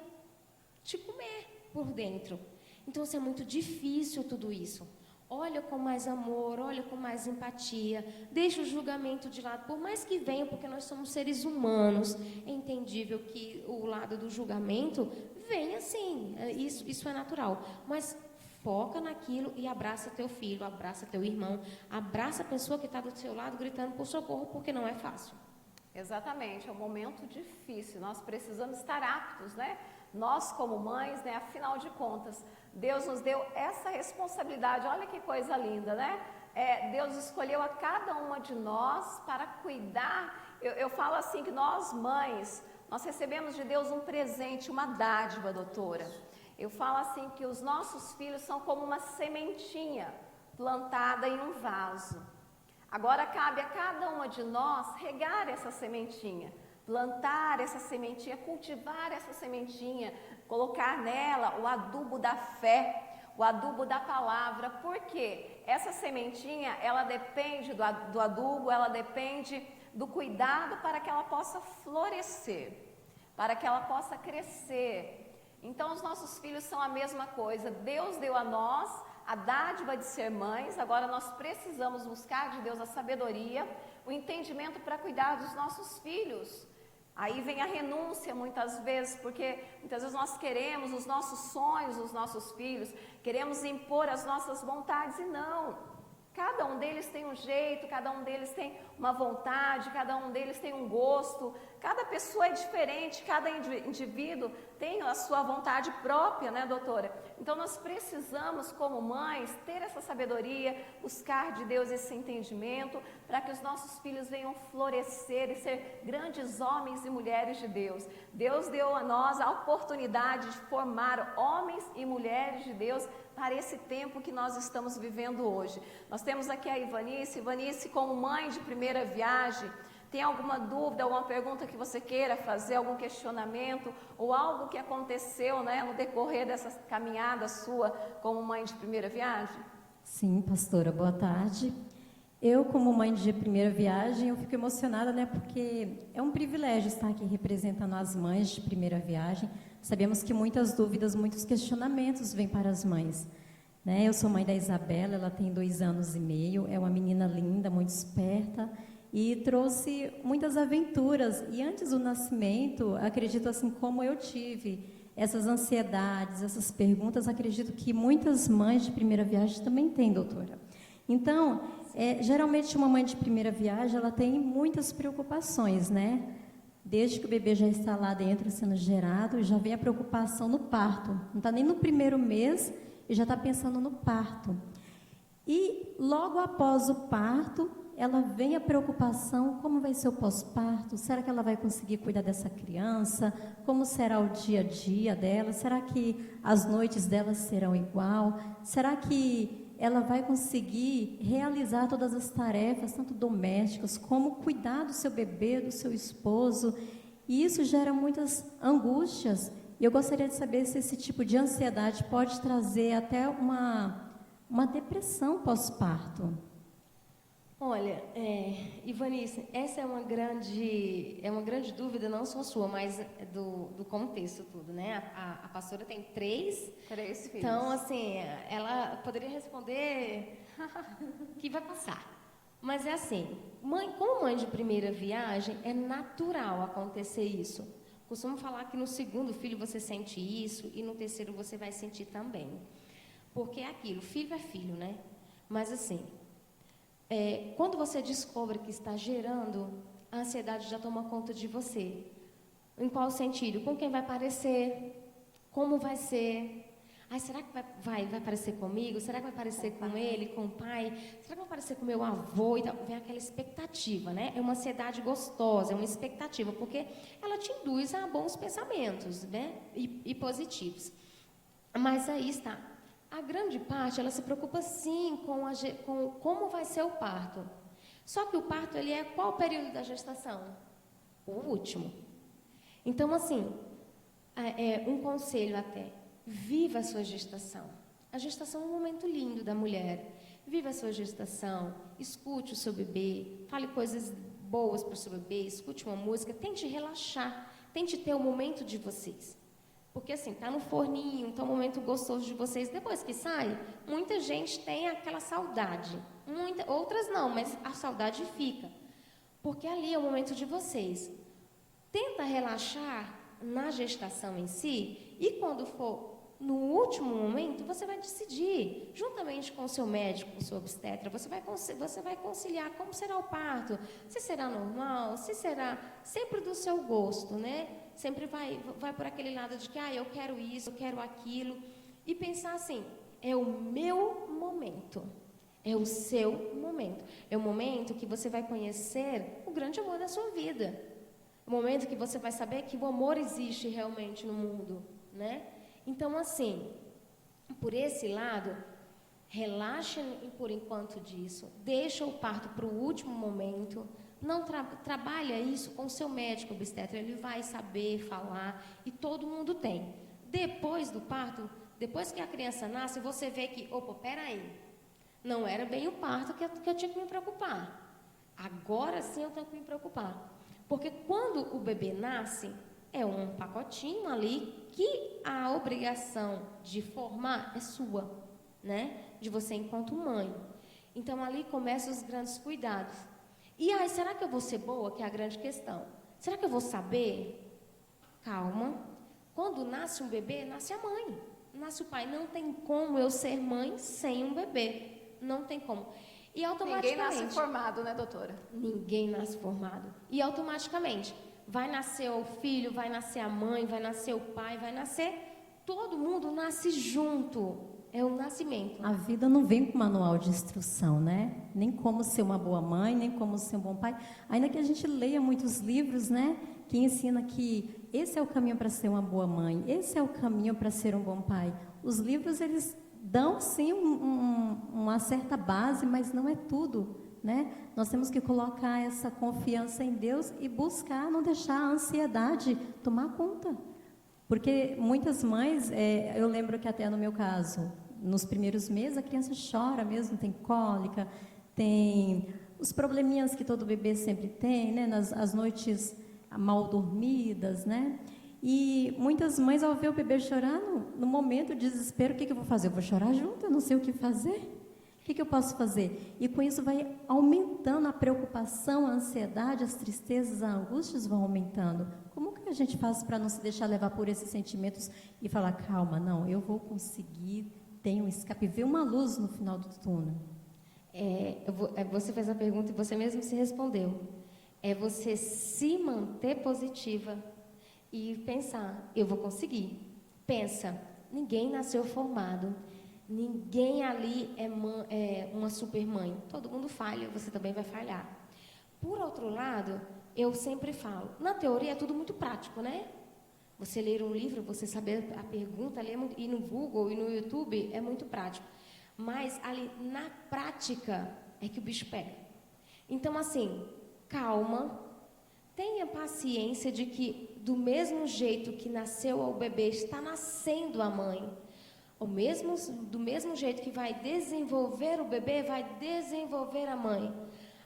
te comer por dentro. Então, é muito difícil tudo isso. Olha com mais amor, olha com mais empatia, deixa o julgamento de lado, por mais que venha, porque nós somos seres humanos, é entendível que o lado do julgamento vem assim, isso é natural, mas foca naquilo e abraça teu filho, abraça teu irmão, abraça a pessoa que está do seu lado gritando por socorro, porque não é fácil. Exatamente, é um momento difícil, nós precisamos estar aptos, né? Nós como mães, né, afinal de contas, Deus nos deu essa responsabilidade. Olha que coisa linda, né? Deus escolheu a cada uma de nós para cuidar. Eu falo assim que nós mães, nós recebemos de Deus um presente, uma dádiva, doutora. Eu falo assim que os nossos filhos são como uma sementinha plantada em um vaso. Agora cabe a cada uma de nós regar essa sementinha, plantar essa sementinha, cultivar essa sementinha, colocar nela o adubo da fé, o adubo da palavra. Por quê? Essa sementinha, ela depende do adubo, ela depende do cuidado para que ela possa florescer, para que ela possa crescer. Então, os nossos filhos são a mesma coisa. Deus deu a nós a dádiva de ser mães, agora nós precisamos buscar de Deus a sabedoria, o entendimento para cuidar dos nossos filhos. Aí vem a renúncia muitas vezes, porque muitas vezes nós queremos os nossos sonhos, os nossos filhos, queremos impor as nossas vontades e não. Cada um deles tem um jeito, cada um deles tem uma vontade, cada um deles tem um gosto, cada pessoa é diferente, cada indivíduo tem a sua vontade própria, né, doutora? Então nós precisamos, como mães, ter essa sabedoria, buscar de Deus esse entendimento, para que os nossos filhos venham florescer e ser grandes homens e mulheres de Deus. Deus deu a nós a oportunidade de formar homens e mulheres de Deus para esse tempo que nós estamos vivendo hoje. Nós temos aqui a Ivanice. Ivanice, como mãe de primeira viagem, tem alguma dúvida, alguma pergunta que você queira fazer, algum questionamento ou algo que aconteceu, né, no decorrer dessa caminhada sua como mãe de primeira viagem? Sim, pastora, boa tarde. Eu, como mãe de primeira viagem, eu fico emocionada, né, porque é um privilégio estar aqui representando as mães de primeira viagem. Sabemos que muitas dúvidas, muitos questionamentos vêm para as mães, né? Eu sou mãe da Isabela, ela tem 2 anos e meio, é uma menina linda, muito esperta e trouxe muitas aventuras. E antes do nascimento, acredito assim como eu tive essas ansiedades, essas perguntas, acredito que muitas mães de primeira viagem também têm, doutora. Então, geralmente uma mãe de primeira viagem, ela tem muitas preocupações, né? Desde que o bebê já está lá dentro sendo gerado, já vem a preocupação no parto. Não está nem no primeiro mês e já está pensando no parto. E logo após o parto, ela vem a preocupação, como vai ser o pós-parto? Será que ela vai conseguir cuidar dessa criança? Como será o dia a dia dela? Será que as noites dela serão igual? Será que ela vai conseguir realizar todas as tarefas, tanto domésticas, como cuidar do seu bebê, do seu esposo? E isso gera muitas angústias. E eu gostaria de saber se esse tipo de ansiedade pode trazer até uma depressão pós-parto. Olha, Ivanice, essa é uma grande dúvida, não só sua, mas do contexto tudo, né? A pastora tem 3 filhos. Então, assim, ela poderia responder que vai passar. Mas é assim, como mãe de primeira viagem, é natural acontecer isso. Costumo falar que no 2º filho você sente isso e no 3º você vai sentir também. Porque é aquilo, filho é filho, né? Mas assim, quando você descobre que está gerando, a ansiedade já toma conta de você. Em qual sentido? Com quem vai parecer? Como vai ser? Será que vai parecer comigo? Será que vai parecer com ele, com o pai? Será que vai parecer com meu avô? E tal? Vem aquela expectativa, né? É uma ansiedade gostosa, é uma expectativa, porque ela te induz a bons pensamentos, né? E positivos. Mas aí está. A grande parte, ela se preocupa sim com como vai ser o parto. Só que o parto, ele é qual período da gestação? O último. Então, assim, um conselho até, viva a sua gestação. A gestação é um momento lindo da mulher. Viva a sua gestação, escute o seu bebê, fale coisas boas para o seu bebê, escute uma música, tente relaxar, tente ter o momento de vocês. Porque assim, tá no forninho, tá um momento gostoso de vocês. Depois que sai, muita gente tem aquela saudade. Outras não, mas a saudade fica. Porque ali é o momento de vocês. Tenta relaxar na gestação em si. E quando for no último momento, você vai decidir, juntamente com o seu médico, com o seu obstetra, você vai conciliar como será o parto, se será normal, se será sempre do seu gosto, né? Sempre vai por aquele lado de que, eu quero isso, eu quero aquilo, e pensar assim, é o meu momento, é o seu momento, é o momento que você vai conhecer o grande amor da sua vida, o momento que você vai saber que o amor existe realmente no mundo, né? Então, assim, por esse lado, relaxa por enquanto disso, deixa o parto para o último momento, não trabalha isso com o seu médico obstetra, ele vai saber falar, e todo mundo tem. Depois do parto, depois que a criança nasce, você vê que, peraí, não era bem o parto que eu tinha que me preocupar. Agora sim eu tenho que me preocupar. Porque quando o bebê nasce, é um pacotinho ali que a obrigação de formar é sua, né? De você enquanto mãe. Então, ali começam os grandes cuidados. E aí, será que eu vou ser boa? Que é a grande questão. Será que eu vou saber? Calma. Quando nasce um bebê, nasce a mãe. Nasce o pai. Não tem como eu ser mãe sem um bebê. Não tem como. E automaticamente... Ninguém nasce formado, né, doutora? Ninguém nasce formado. E automaticamente... vai nascer o filho, vai nascer a mãe, vai nascer o pai, vai nascer... Todo mundo nasce junto. É o nascimento. A vida não vem com manual de instrução, né? Nem como ser uma boa mãe, nem como ser um bom pai. Ainda que a gente leia muitos livros, né? Que ensina que esse é o caminho para ser uma boa mãe, esse é o caminho para ser um bom pai. Os livros, eles dão, sim, uma certa base, mas não é tudo, né? Nós temos que colocar essa confiança em Deus e buscar não deixar a ansiedade tomar conta. Porque muitas mães, eu lembro que até no meu caso, nos primeiros meses a criança chora mesmo, tem cólica, tem os probleminhas que todo bebê sempre tem, né? As noites mal dormidas, né? E muitas mães, ao ver o bebê chorando, no momento de desespero, o que eu vou fazer? Eu vou chorar junto, eu não sei o que fazer. O que eu posso fazer? E com isso vai aumentando a preocupação, a ansiedade, as tristezas, as angústias vão aumentando. Como que a gente faz para não se deixar levar por esses sentimentos e falar, calma, não, eu vou conseguir, tenho um escape, ver uma luz no final do túnel? Você fez a pergunta e você mesmo se respondeu. É você se manter positiva e pensar, eu vou conseguir. Pensa, ninguém nasceu formado. Ninguém ali é uma super mãe. Todo mundo falha, você também vai falhar. Por outro lado, eu sempre falo, na teoria é tudo muito prático, né? Você ler um livro, você saber a pergunta, ir no Google e no YouTube, é muito prático. Mas ali, na prática, é que o bicho pega. Então, assim, calma, tenha paciência de que, do mesmo jeito que nasceu o bebê, está nascendo a mãe. Do mesmo jeito que vai desenvolver o bebê, vai desenvolver a mãe.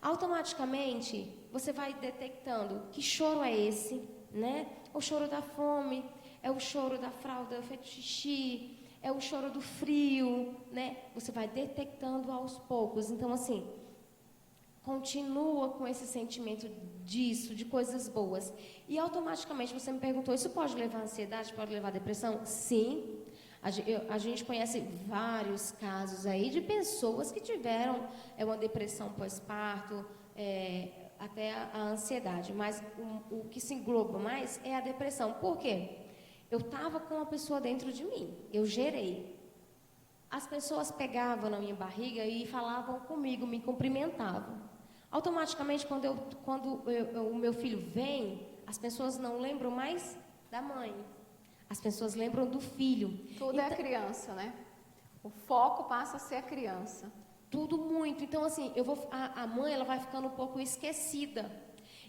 Automaticamente, você vai detectando que choro é esse, né? O choro da fome, é o choro da fralda feito xixi, é o choro do frio, né? Você vai detectando aos poucos. Então, assim, continua com esse sentimento disso, de coisas boas. E automaticamente, você me perguntou, isso pode levar a ansiedade, pode levar a depressão? Sim. A gente conhece vários casos aí de pessoas que tiveram uma depressão pós-parto, até a ansiedade, mas o que se engloba mais é a depressão. Por quê? Eu estava com uma pessoa dentro de mim, eu gerei. As pessoas pegavam na minha barriga e falavam comigo, me cumprimentavam. Automaticamente, quando o meu filho vem, as pessoas não lembram mais da mãe. As pessoas lembram do filho. Tudo é a criança, né? O foco passa a ser a criança. Tudo muito. Então, assim, a mãe ela vai ficando um pouco esquecida.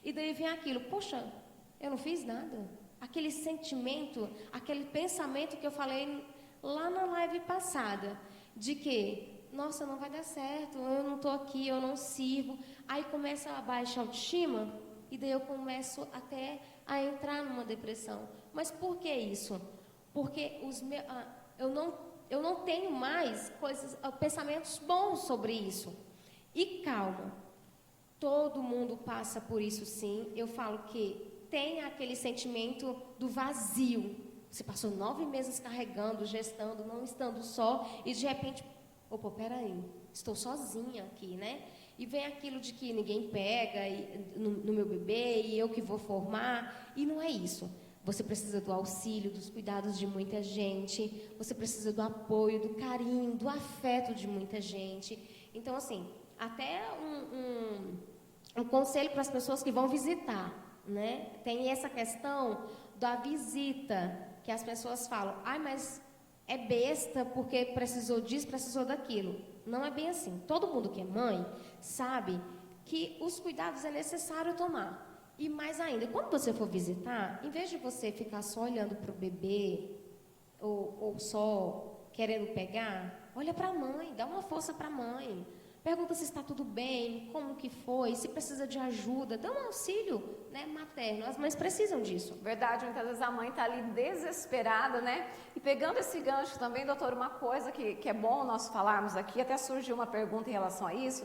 E daí vem aquilo, poxa, eu não fiz nada. Aquele sentimento, aquele pensamento que eu falei lá na live passada, de que, nossa, não vai dar certo, eu não estou aqui, eu não sirvo. Aí começa a baixa autoestima, e daí eu começo até a entrar numa depressão. Mas por que isso? Porque eu não tenho mais pensamentos bons sobre isso. E calma, todo mundo passa por isso sim. Eu falo que tem aquele sentimento do vazio. Você passou 9 meses carregando, gestando, não estando só, e de repente, opa, peraí, estou sozinha aqui, né? E vem aquilo de que ninguém pega no meu bebê e eu que vou formar, e não é isso. Você precisa do auxílio, dos cuidados de muita gente, você precisa do apoio, do carinho, do afeto de muita gente. Então, assim, até um conselho para as pessoas que vão visitar, né? Tem essa questão da visita, que as pessoas falam, mas é besta porque precisou disso, precisou daquilo. Não é bem assim. Todo mundo que é mãe sabe que os cuidados é necessário tomar. E mais ainda, quando você for visitar, em vez de você ficar só olhando para o bebê ou só querendo pegar, olha para a mãe, dá uma força para a mãe. Pergunta se está tudo bem, como que foi, se precisa de ajuda, dá um auxílio, né, materno. As mães precisam disso. Verdade, muitas vezes a mãe está ali desesperada, né? E pegando esse gancho também, doutor, uma coisa que é bom nós falarmos aqui, até surgiu uma pergunta em relação a isso.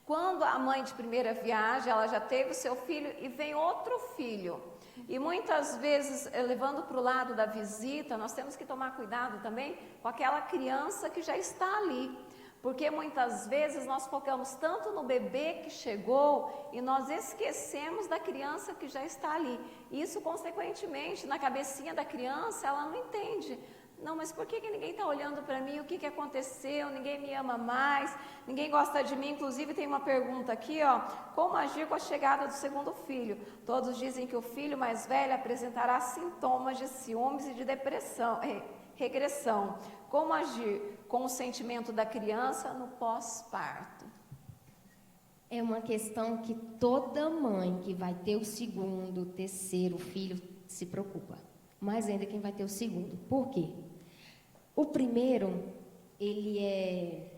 Quando a mãe de primeira viagem, ela já teve o seu filho e vem outro filho. E muitas vezes, levando para o lado da visita, nós temos que tomar cuidado também com aquela criança que já está ali. Porque muitas vezes nós focamos tanto no bebê que chegou e nós esquecemos da criança que já está ali. Isso, consequentemente, na cabecinha da criança, ela não entende. Não, mas por que ninguém está olhando para mim? O que aconteceu? Ninguém me ama mais, ninguém gosta de mim. Inclusive tem uma pergunta aqui, ó, como agir com a chegada do segundo filho? Todos dizem que o filho mais velho apresentará sintomas de ciúmes e de depressão, regressão. Como agir com o sentimento da criança no pós-parto? É uma questão que toda mãe que vai ter o segundo, terceiro filho se preocupa. Mais ainda quem vai ter o segundo. Por quê? O primeiro, ele é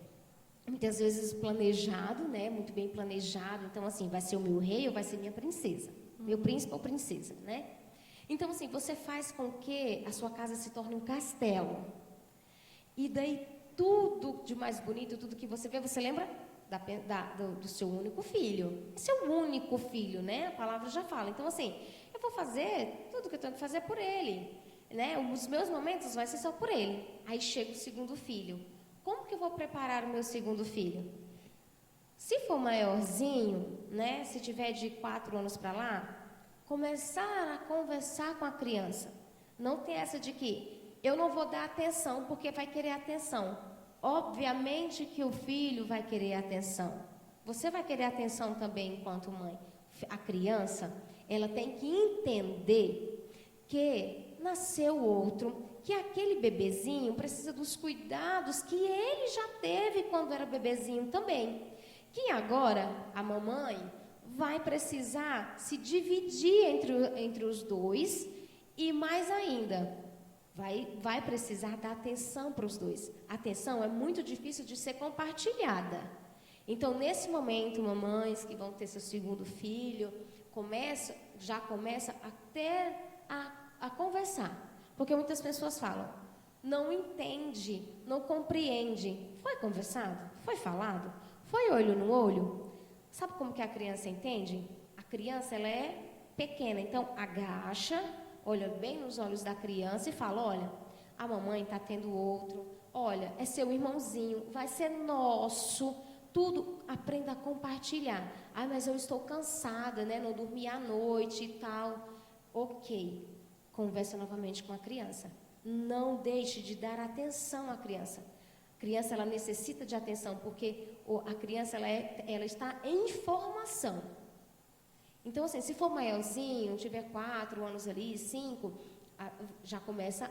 muitas vezes planejado, né? Muito bem planejado. Então, assim, vai ser o meu rei ou vai ser minha princesa? Meu príncipe ou princesa, né? Então, assim, você faz com que a sua casa se torne um castelo. E daí, tudo de mais bonito, tudo que você vê, você lembra do seu único filho. Seu único filho, né? A palavra já fala. Então, assim, eu vou fazer tudo que eu tenho que fazer por ele, né? Os meus momentos vai ser só por ele. Aí chega o segundo filho. Como que eu vou preparar o meu segundo filho? Se for maiorzinho, né? Se tiver de 4 anos para lá, começar a conversar com a criança. Não tem essa de que eu não vou dar atenção porque vai querer atenção. Obviamente que o filho vai querer atenção. Você vai querer atenção também enquanto mãe. A criança, ela tem que entender que nasceu outro, que aquele bebezinho precisa dos cuidados que ele já teve quando era bebezinho também. Que agora a mamãe vai precisar se dividir entre os dois e mais ainda, vai precisar dar atenção para os dois. A atenção é muito difícil de ser compartilhada. Então, nesse momento, mamães que vão ter seu segundo filho, já começa até a conversar. Porque muitas pessoas falam, não entende, não compreende. Foi conversado? Foi falado? Foi olho no olho? Sabe como que a criança entende? A criança, ela é pequena, então agacha, olha bem nos olhos da criança e fala, olha, a mamãe está tendo outro, olha, é seu irmãozinho, vai ser nosso, tudo aprenda a compartilhar. Mas eu estou cansada, né, não dormi à noite e tal. Ok, conversa novamente com a criança. Não deixe de dar atenção à criança. A criança, ela necessita de atenção, porque a criança, ela está em formação. Então, assim, se for maiorzinho, tiver 4 anos ali, 5, já começa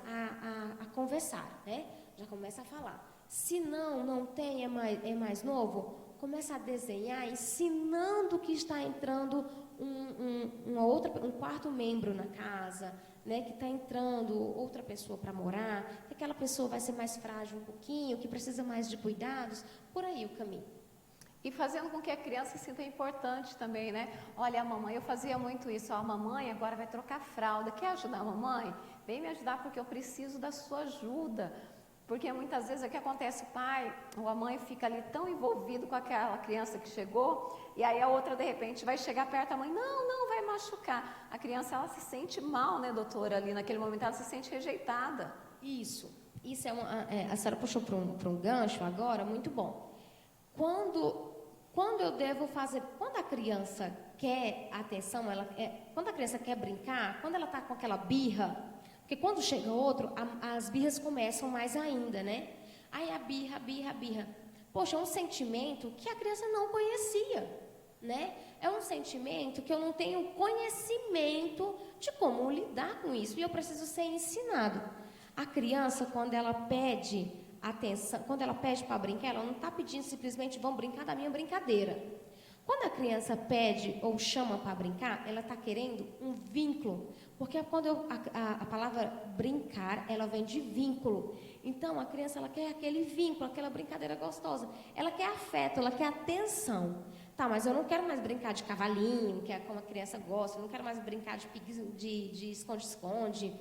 a conversar, né? Já começa a falar. Se não tem, é mais novo, começa a desenhar, ensinando que está entrando um quarto membro na casa, né? Que está entrando outra pessoa para morar, que aquela pessoa vai ser mais frágil um pouquinho, que precisa mais de cuidados, por aí o caminho. E fazendo com que a criança se sinta importante também, né? Olha, a mamãe, eu fazia muito isso. A mamãe agora vai trocar fralda. Quer ajudar a mamãe? Vem me ajudar porque eu preciso da sua ajuda. Porque muitas vezes o que acontece, o pai ou a mãe fica ali tão envolvido com aquela criança que chegou, e aí a outra de repente vai chegar perto da mãe, não, vai machucar. A criança, ela se sente mal, né, doutora, ali naquele momento, ela se sente rejeitada. Isso é a senhora puxou para um gancho agora, muito bom. Quando eu devo fazer, quando a criança quer atenção, quando a criança quer brincar, quando ela está com aquela birra, porque quando chega outro, as birras começam mais ainda, né? Aí a birra. Poxa, é um sentimento que a criança não conhecia, né? É um sentimento que eu não tenho conhecimento de como lidar com isso, e eu preciso ser ensinado. A criança, quando ela pede atenção, quando ela pede para brincar, ela não está pedindo simplesmente, vamos brincar da minha brincadeira. Quando a criança pede ou chama para brincar, ela está querendo um vínculo. Porque quando a palavra brincar, ela vem de vínculo. Então, a criança, ela quer aquele vínculo, aquela brincadeira gostosa. Ela quer afeto, ela quer atenção. Tá, mas eu não quero mais brincar de cavalinho, que é como a criança gosta. Eu não quero mais brincar de esconde-esconde.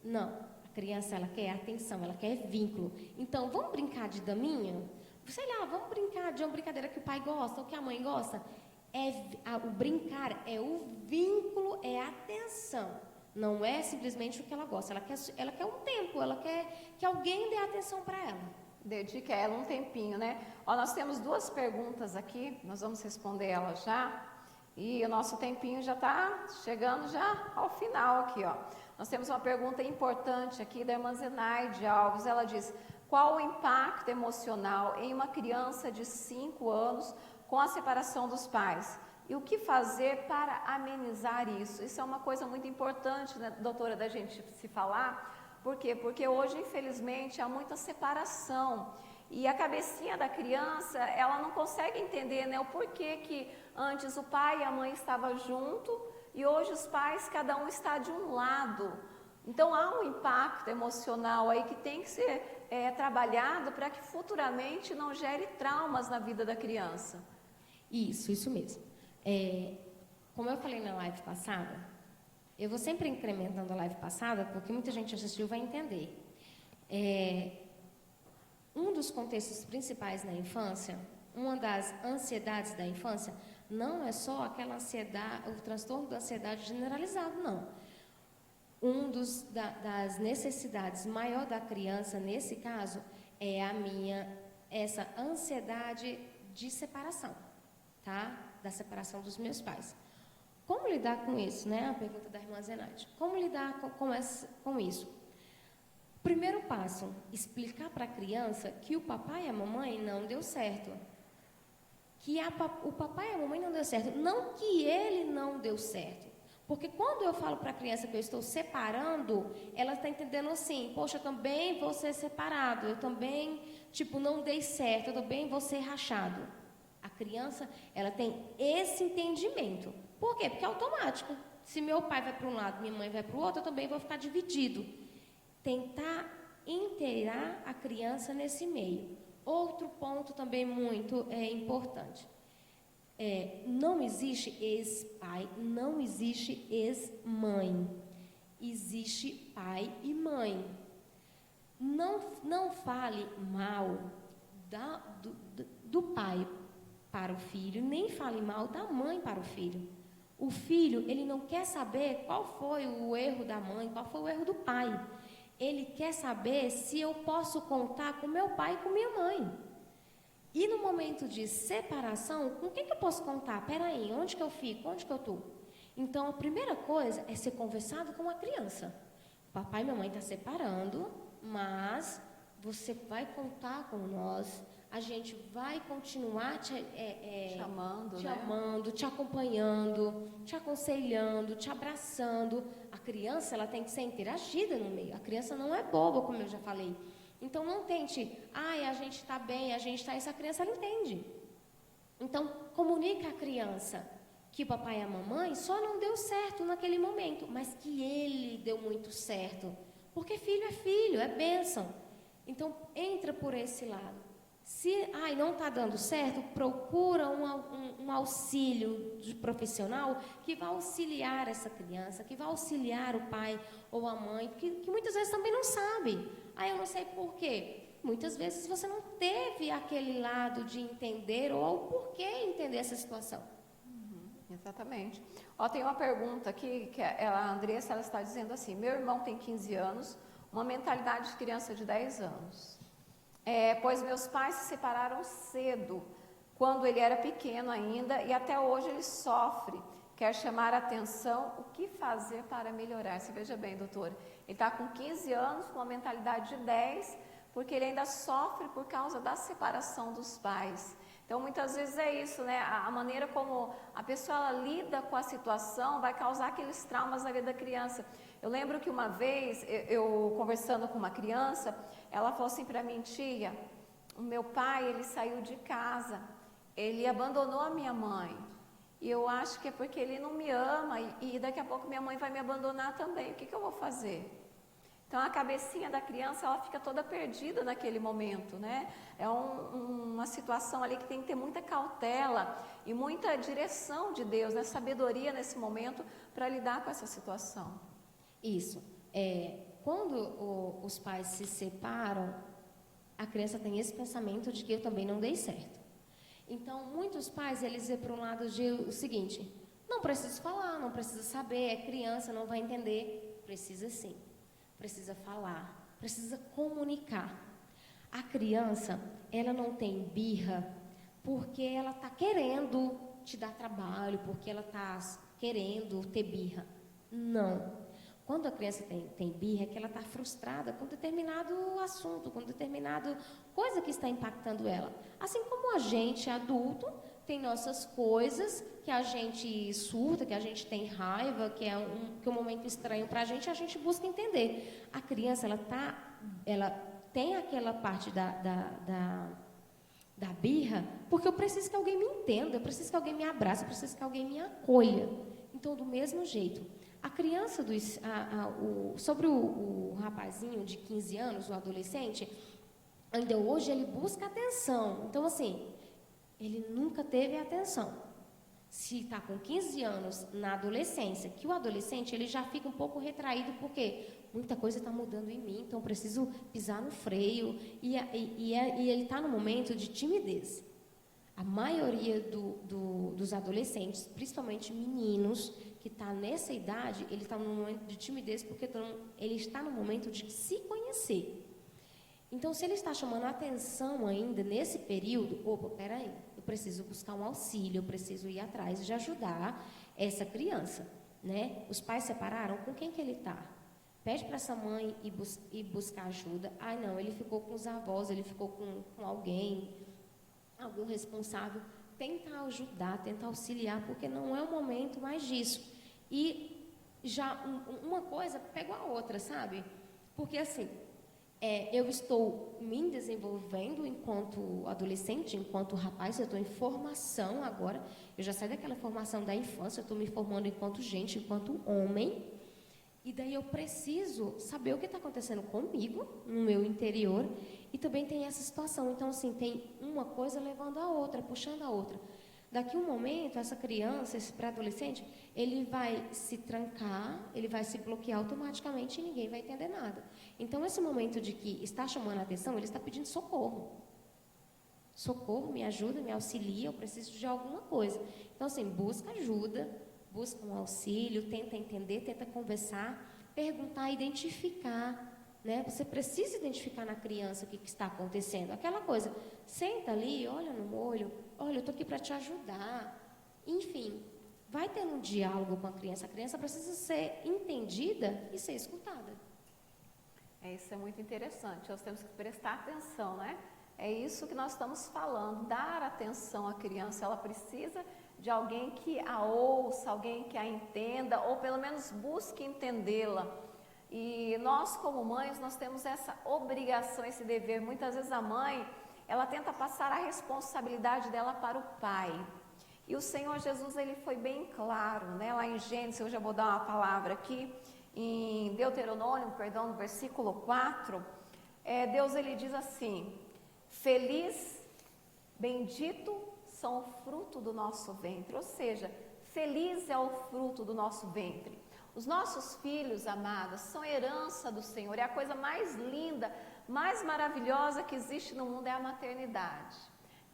Não, a criança, ela quer atenção, ela quer vínculo. Então, vamos brincar de daminha? Sei lá, vamos brincar de uma brincadeira que o pai gosta ou que a mãe gosta. O brincar é o vínculo, é a atenção. Não é simplesmente o que ela gosta. Ela quer um tempo, ela quer que alguém dê atenção para ela. Dedique a ela um tempinho, né? Ó, nós temos 2 perguntas aqui, nós vamos responder elas já. E o nosso tempinho já está chegando já ao final aqui, ó. Nós temos uma pergunta importante aqui da irmã Zenaide Alves. Ela diz: qual o impacto emocional em uma criança de 5 anos com a separação dos pais? E o que fazer para amenizar isso? Isso é uma coisa muito importante, né, doutora, da gente se falar. Por quê? Porque hoje, infelizmente, há muita separação. E a cabecinha da criança, ela não consegue entender, né, o porquê que antes o pai e a mãe estavam juntos e hoje os pais, cada um está de um lado. Então, há um impacto emocional aí que tem que ser trabalhado para que futuramente não gere traumas na vida da criança. Isso mesmo. Como eu falei na live passada, eu vou sempre incrementando a live passada, porque muita gente assistiu vai entender. Um dos contextos principais na infância, uma das ansiedades da infância, não é só aquela ansiedade, o transtorno da ansiedade generalizado, não. Das necessidades maior da criança, nesse caso, é essa ansiedade de separação, tá? Da separação dos meus pais. Como lidar com isso, né? A pergunta da irmã Zenaide. Como lidar com isso? Primeiro passo, explicar para a criança que o papai e a mamãe não deu certo. Que o papai e a mamãe não deu certo. Não que ele não deu certo. Porque quando eu falo para a criança que eu estou separando, ela está entendendo assim, poxa, eu também vou ser separado, eu também, não dei certo, eu também vou ser rachado. A criança, ela tem esse entendimento. Por quê? Porque é automático. Se meu pai vai para um lado, minha mãe vai para o outro, eu também vou ficar dividido. Tentar inteirar a criança nesse meio. Outro ponto também muito importante. Não existe ex-pai, não existe ex-mãe. Existe pai e mãe. Não fale mal do pai para o filho, nem fale mal da mãe para o filho. O filho, ele não quer saber qual foi o erro da mãe, qual foi o erro do pai. Ele quer saber se eu posso contar com meu pai e com minha mãe. E no momento de separação, com quem que eu posso contar? Peraí, onde que eu fico? Onde que eu estou? Então, a primeira coisa é ser conversado com a criança. Papai e mamãe estão separando, mas você vai contar com nós. A gente vai continuar te amando, te acompanhando, te aconselhando, te abraçando. A criança, ela tem que ser interagida no meio. A criança não é boba, como eu já falei. Então, não tente, a gente está bem, a gente está... Essa criança, ela entende. Então, comunica a criança que o papai e a mamãe só não deu certo naquele momento, mas que ele deu muito certo. Porque filho, é bênção. Então, entra por esse lado. Se não está dando certo, procura um auxílio de profissional que vai auxiliar essa criança, que vai auxiliar o pai ou a mãe, que muitas vezes também não sabe. Eu não sei por quê. muitas vezes você não teve aquele lado de entender ou o porquê entender essa situação. Exatamente. Ó, tem uma pergunta aqui, que a Andressa, ela está dizendo assim: meu irmão tem 15 anos, uma mentalidade de criança de 10 anos. Pois meus pais se separaram cedo, quando ele era pequeno ainda, e até hoje ele sofre. Quer chamar a atenção, o que fazer para melhorar? Você veja bem, doutor, ele está com 15 anos, com uma mentalidade de 10, porque ele ainda sofre por causa da separação dos pais. Então, muitas vezes é isso, né? A maneira como a pessoa ela lida com a situação vai causar aqueles traumas na vida da criança. Eu lembro que uma vez, eu conversando com uma criança, ela falou assim para mim: tia, o meu pai, ele saiu de casa, ele abandonou a minha mãe. E eu acho que é porque ele não me ama e daqui a pouco minha mãe vai me abandonar também. O que eu vou fazer? Então, a cabecinha da criança, ela fica toda perdida naquele momento, né? É uma situação ali que tem que ter muita cautela e muita direção de Deus, né? Sabedoria nesse momento para lidar com essa situação. Isso. Quando os pais se separam, a criança tem esse pensamento de que eu também não dei certo. Então, muitos pais, eles vão para um lado de o seguinte: não precisa falar, não precisa saber, é criança, não vai entender. Precisa sim. Precisa falar, precisa comunicar. A criança, ela não tem birra porque ela está querendo te dar trabalho, porque ela está querendo ter birra. Não. Quando a criança tem birra, é que ela está frustrada com determinado assunto, com determinada coisa que está impactando ela. Assim como a gente, adulto, tem nossas coisas que a gente surta, que a gente tem raiva, que é um momento estranho para a gente busca entender. A criança, ela tem aquela parte da birra, porque eu preciso que alguém me entenda, eu preciso que alguém me abrace, eu preciso que alguém me acolha. Então, do mesmo jeito, a criança, sobre o rapazinho de 15 anos, o adolescente, ainda hoje ele busca atenção. Então, assim, ele nunca teve atenção. Se está com 15 anos na adolescência, que o adolescente ele já fica um pouco retraído, porque muita coisa está mudando em mim, então preciso pisar no freio, e ele está no momento de timidez. A maioria dos adolescentes, principalmente meninos, que está nessa idade, ele está no momento de timidez, porque ele está no momento de se conhecer. Então, se ele está chamando a atenção ainda nesse período, peraí, eu preciso buscar um auxílio, eu preciso ir atrás de ajudar essa criança, né? Os pais separaram, com quem que ele está? Pede para essa mãe ir buscar ajuda. Ah, não, ele ficou com os avós, ele ficou com alguém, algum responsável. Tenta ajudar, tenta auxiliar, porque não é o momento mais disso. E já uma coisa pega a outra, sabe? Porque assim, eu estou me desenvolvendo enquanto adolescente, enquanto rapaz, eu estou em formação agora, eu já saí daquela formação da infância, eu estou me formando enquanto gente, enquanto homem, e daí eu preciso saber o que está acontecendo comigo, no meu interior, e também tem essa situação. Então, assim, tem uma coisa levando a outra, puxando a outra. Daqui a um momento, essa criança, esse pré-adolescente, ele vai se trancar, ele vai se bloquear automaticamente e ninguém vai entender nada. Então, esse momento de que está chamando a atenção, ele está pedindo socorro. Socorro, me ajuda, me auxilia, eu preciso de alguma coisa. Então, assim, busca ajuda, busca um auxílio, tenta entender, tenta conversar, perguntar, identificar. Né? Você precisa identificar na criança o que está acontecendo. Aquela coisa, senta ali, olha no olho, olha, eu estou aqui para te ajudar. Enfim, vai tendo um diálogo com a criança. A criança precisa ser entendida e ser escutada. Isso é muito interessante. Nós temos que prestar atenção, né? É isso que nós estamos falando, dar atenção à criança. Ela precisa de alguém que a ouça, alguém que a entenda, ou pelo menos busque entendê-la. E nós, como mães, nós temos essa obrigação, esse dever. Muitas vezes a mãe, ela tenta passar a responsabilidade dela para o pai. E o Senhor Jesus, ele foi bem claro, né? Lá em Gênesis, eu já vou dar uma palavra aqui, em Deuteronômio, no versículo 4, Deus, ele diz assim: feliz, bendito são o fruto do nosso ventre. Ou seja, feliz é o fruto do nosso ventre. Os nossos filhos, amados, são herança do Senhor, é a coisa mais linda, mais maravilhosa que existe no mundo é a maternidade.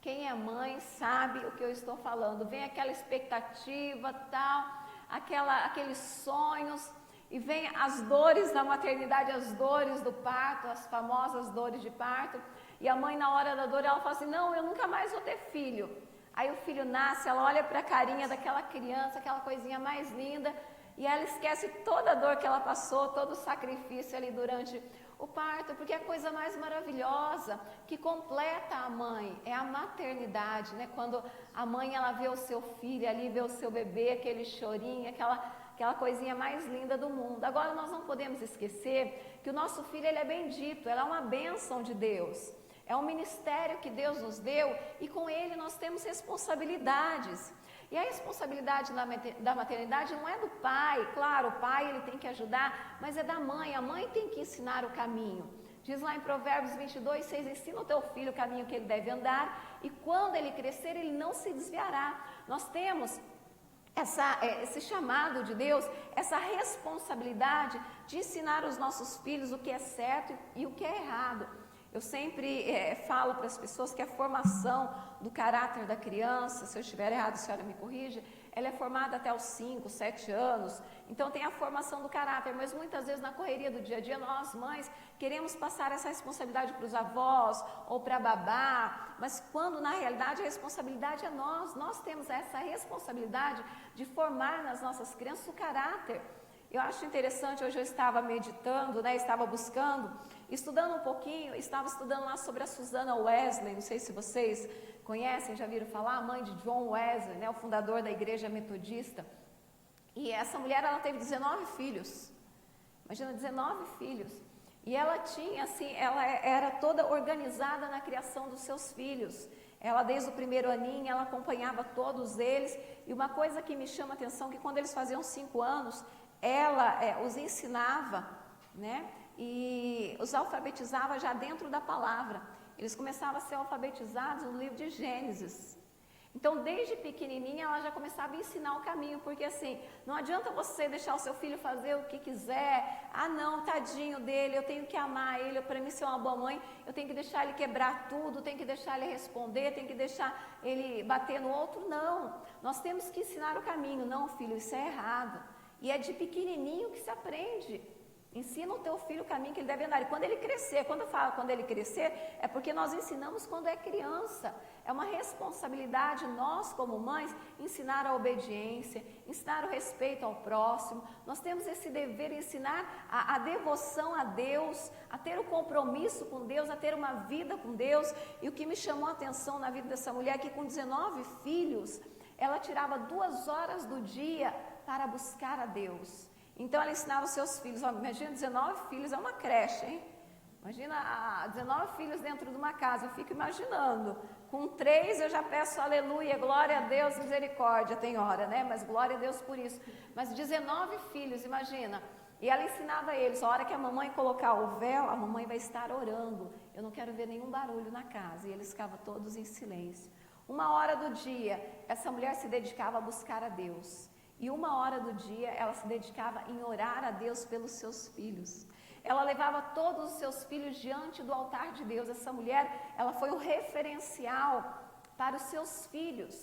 Quem é mãe sabe o que eu estou falando. Vem aquela expectativa, tal, aqueles sonhos, e vem as dores da maternidade, as dores do parto, as famosas dores de parto. E a mãe, na hora da dor, ela fala assim: não, eu nunca mais vou ter filho. Aí o filho nasce, ela olha para a carinha daquela criança, aquela coisinha mais linda, e ela esquece toda a dor que ela passou, todo o sacrifício ali durante o parto, porque é a coisa mais maravilhosa que completa a mãe é a maternidade, né? Quando a mãe, ela vê o seu filho ali, vê o seu bebê, aquele chorinho, aquela coisinha mais linda do mundo. Agora, nós não podemos esquecer que o nosso filho, ele é bendito, ele é uma bênção de Deus. É um ministério que Deus nos deu e com ele nós temos responsabilidades. E a responsabilidade da maternidade não é do pai, claro, o pai ele tem que ajudar, mas é da mãe, a mãe tem que ensinar o caminho. Diz lá em Provérbios 22:6, ensina o teu filho o caminho que ele deve andar e quando ele crescer ele não se desviará. Nós temos esse chamado de Deus, essa responsabilidade de ensinar os nossos filhos o que é certo e o que é errado. Eu sempre falo para as pessoas que a formação do caráter da criança, se eu estiver errado, a senhora me corrige, ela é formada até os 5, 7 anos, então tem a formação do caráter, mas muitas vezes na correria do dia a dia, nós mães queremos passar essa responsabilidade para os avós ou para a babá, mas quando na realidade a responsabilidade é nós temos essa responsabilidade de formar nas nossas crianças o caráter. Eu acho interessante, hoje eu estava meditando, né, estava buscando, estudando um pouquinho, estava estudando lá sobre a Susannah Wesley, não sei se vocês conhecem, já viram falar, a mãe de John Wesley, né, o fundador da igreja metodista. E essa mulher, ela teve 19 filhos, imagina, 19 filhos. E ela tinha, assim, ela era toda organizada na criação dos seus filhos. Ela, desde o primeiro aninho, ela acompanhava todos eles. E uma coisa que me chama a atenção, que quando eles faziam 5 anos, ela os ensinava, né? E os alfabetizava já dentro da palavra. Eles começavam a ser alfabetizados no livro de Gênesis. Então, desde pequenininha, ela já começava a ensinar o caminho, porque assim, não adianta você deixar o seu filho fazer o que quiser. Ah, não, tadinho dele, eu tenho que amar ele, para mim ser uma boa mãe, eu tenho que deixar ele quebrar tudo, tenho que deixar ele responder, tenho que deixar ele bater no outro. Não, nós temos que ensinar o caminho. Não, filho, isso é errado. E é de pequenininho que se aprende. Ensina o teu filho o caminho que ele deve andar. E quando ele crescer, quando eu falo quando ele crescer, é porque nós ensinamos quando é criança. É uma responsabilidade, nós como mães, ensinar a obediência, ensinar o respeito ao próximo. Nós temos esse dever, ensinar a devoção a Deus, a ter o compromisso com Deus, a ter uma vida com Deus. E o que me chamou a atenção na vida dessa mulher é que com 19 filhos, ela tirava 2 horas do dia para buscar a Deus. Então ela ensinava os seus filhos, imagina 19 filhos, é uma creche, hein? Imagina 19 filhos dentro de uma casa, eu fico imaginando. Com 3 eu já peço aleluia, glória a Deus, misericórdia, tem hora, né? Mas glória a Deus por isso. Mas 19 filhos, imagina. E ela ensinava eles, a hora que a mamãe colocar o véu, a mamãe vai estar orando. Eu não quero ver nenhum barulho na casa. E eles ficavam todos em silêncio. 1 hora do dia, essa mulher se dedicava a buscar a Deus. E 1 hora do dia, ela se dedicava em orar a Deus pelos seus filhos. Ela levava todos os seus filhos diante do altar de Deus. Essa mulher, ela foi o referencial para os seus filhos.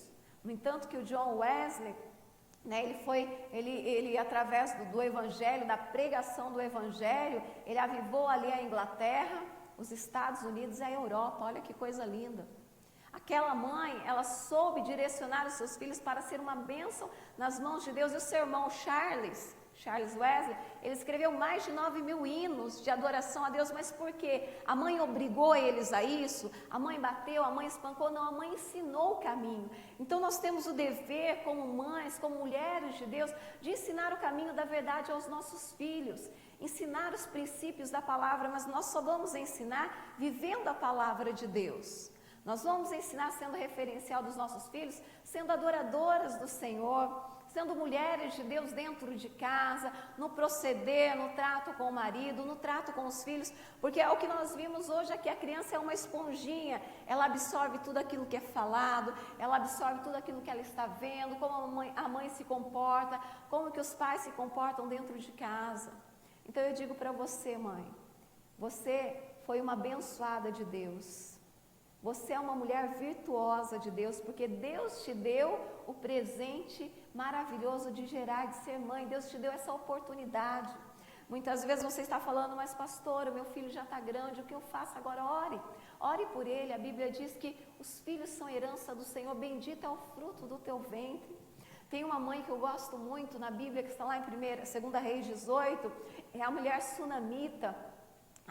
No entanto que o John Wesley, né, ele através do evangelho, da pregação do evangelho, ele avivou ali a Inglaterra, os Estados Unidos e a Europa. Olha que coisa linda. Aquela mãe, ela soube direcionar os seus filhos para ser uma bênção nas mãos de Deus. E o seu irmão Charles Wesley, ele escreveu mais de 9.000 hinos de adoração a Deus. Mas por quê? A mãe obrigou eles a isso? A mãe bateu, a mãe espancou? Não, a mãe ensinou o caminho. Então nós temos o dever como mães, como mulheres de Deus, de ensinar o caminho da verdade aos nossos filhos. Ensinar os princípios da palavra, mas nós só vamos ensinar vivendo a palavra de Deus. Nós vamos ensinar sendo referencial dos nossos filhos, sendo adoradoras do Senhor, sendo mulheres de Deus dentro de casa, no proceder, no trato com o marido, no trato com os filhos, porque é o que nós vimos hoje aqui, a criança é uma esponjinha, ela absorve tudo aquilo que é falado, ela absorve tudo aquilo que ela está vendo, como a mãe se comporta, como que os pais se comportam dentro de casa. Então eu digo para você, mãe, você foi uma abençoada de Deus. Você é uma mulher virtuosa de Deus, porque Deus te deu o presente maravilhoso de gerar, de ser mãe. Deus te deu essa oportunidade. Muitas vezes você está falando, mas pastora, meu filho já está grande, o que eu faço agora? Ore. Ore por ele. A Bíblia diz que os filhos são herança do Senhor. Bendito é o fruto do teu ventre. Tem uma mãe que eu gosto muito na Bíblia, que está lá em 2 Reis 18, é a mulher sunamita.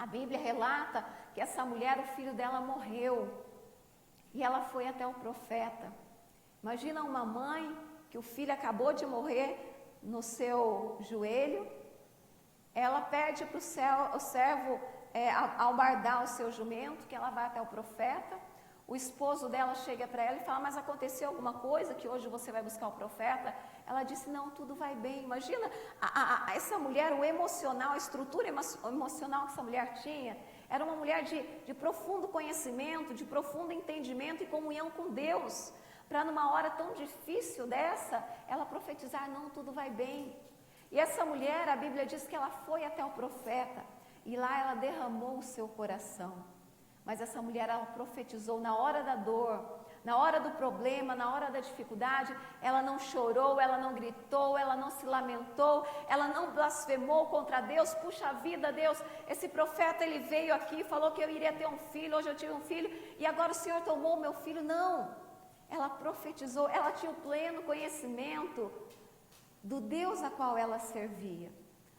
A Bíblia relata que essa mulher, o filho dela morreu, e ela foi até o profeta. Imagina uma mãe que o filho acabou de morrer no seu joelho, ela pede para o servo albardar o seu jumento, que ela vai até o profeta. O esposo dela chega para ela e fala, mas aconteceu alguma coisa que hoje você vai buscar o profeta? Ela disse, não, tudo vai bem. Imagina essa mulher, o emocional, a estrutura emocional que essa mulher tinha. Era uma mulher de profundo conhecimento, de profundo entendimento e comunhão com Deus. Para numa hora tão difícil dessa, ela profetizar, não, tudo vai bem. E essa mulher, a Bíblia diz que ela foi até o profeta e lá ela derramou o seu coração. Mas essa mulher, ela profetizou na hora da dor, na hora do problema, na hora da dificuldade. Ela não chorou, ela não gritou, ela não se lamentou, ela não blasfemou contra Deus. Puxa vida, Deus, esse profeta, ele veio aqui, falou que eu iria ter um filho, hoje eu tive um filho, e agora o Senhor tomou o meu filho. Não, ela profetizou, ela tinha o pleno conhecimento do Deus a qual ela servia,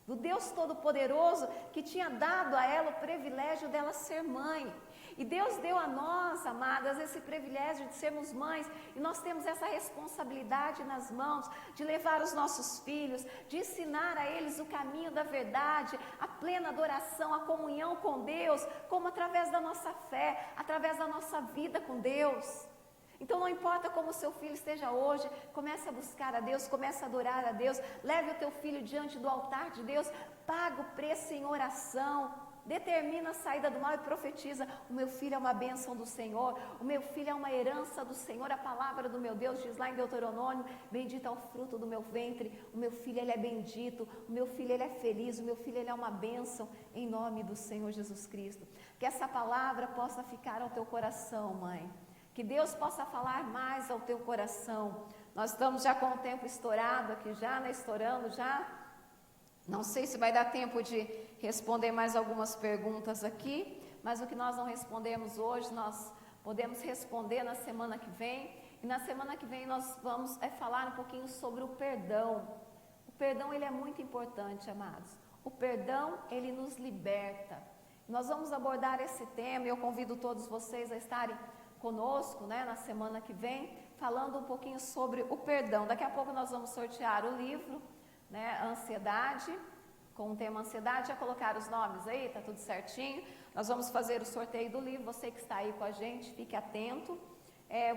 do Deus Todo-Poderoso que tinha dado a ela o privilégio dela ser mãe. E Deus deu a nós, amadas, esse privilégio de sermos mães, e nós temos essa responsabilidade nas mãos de levar os nossos filhos, de ensinar a eles o caminho da verdade, a plena adoração, a comunhão com Deus, como através da nossa fé, através da nossa vida com Deus. Então não importa como o seu filho esteja hoje, comece a buscar a Deus, comece a adorar a Deus, leve o teu filho diante do altar de Deus, paga o preço em oração, determina a saída do mal e profetiza, o meu filho é uma bênção do Senhor, o meu filho é uma herança do Senhor, a palavra do meu Deus diz lá em Deuteronômio, bendito é o fruto do meu ventre, o meu filho ele é bendito, o meu filho ele é feliz, o meu filho ele é uma bênção, em nome do Senhor Jesus Cristo. Que essa palavra possa ficar ao teu coração, mãe, que Deus possa falar mais ao teu coração. Nós estamos já com o tempo estourado aqui já, né? Estourando já. Não sei se vai dar tempo de responder mais algumas perguntas aqui, mas o que nós não respondemos hoje, nós podemos responder na semana que vem. E na semana que vem nós vamos falar um pouquinho sobre o perdão. O perdão, ele é muito importante, amados. O perdão, ele nos liberta. Nós vamos abordar esse tema e eu convido todos vocês a estarem conosco, né, na semana que vem, falando um pouquinho sobre o perdão. Daqui a pouco nós vamos sortear o livro, né, Ansiedade, com o tema Ansiedade. Já colocaram os nomes aí, tá tudo certinho. Nós vamos fazer o sorteio do livro. Você que está aí com a gente, fique atento.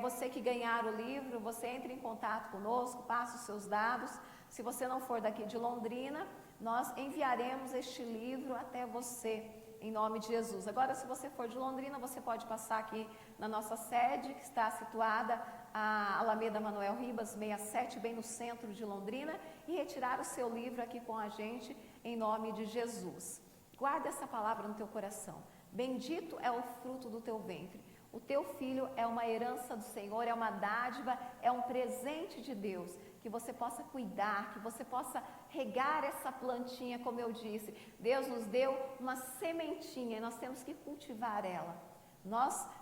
Você que ganhar o livro, você entre em contato conosco, passe os seus dados. Se você não for daqui de Londrina, nós enviaremos este livro até você, em nome de Jesus. Agora, se você for de Londrina, você pode passar aqui na nossa sede, que está situada a Alameda Manuel Ribas 67, bem no centro de Londrina, e retirar o seu livro aqui com a gente, em nome de Jesus. Guarda essa palavra no teu coração. Bendito é o fruto do teu ventre. O teu filho é uma herança do Senhor, é uma dádiva, é um presente de Deus, que você possa cuidar, que você possa regar essa plantinha, como eu disse. Deus nos deu uma sementinha e nós temos que cultivar ela.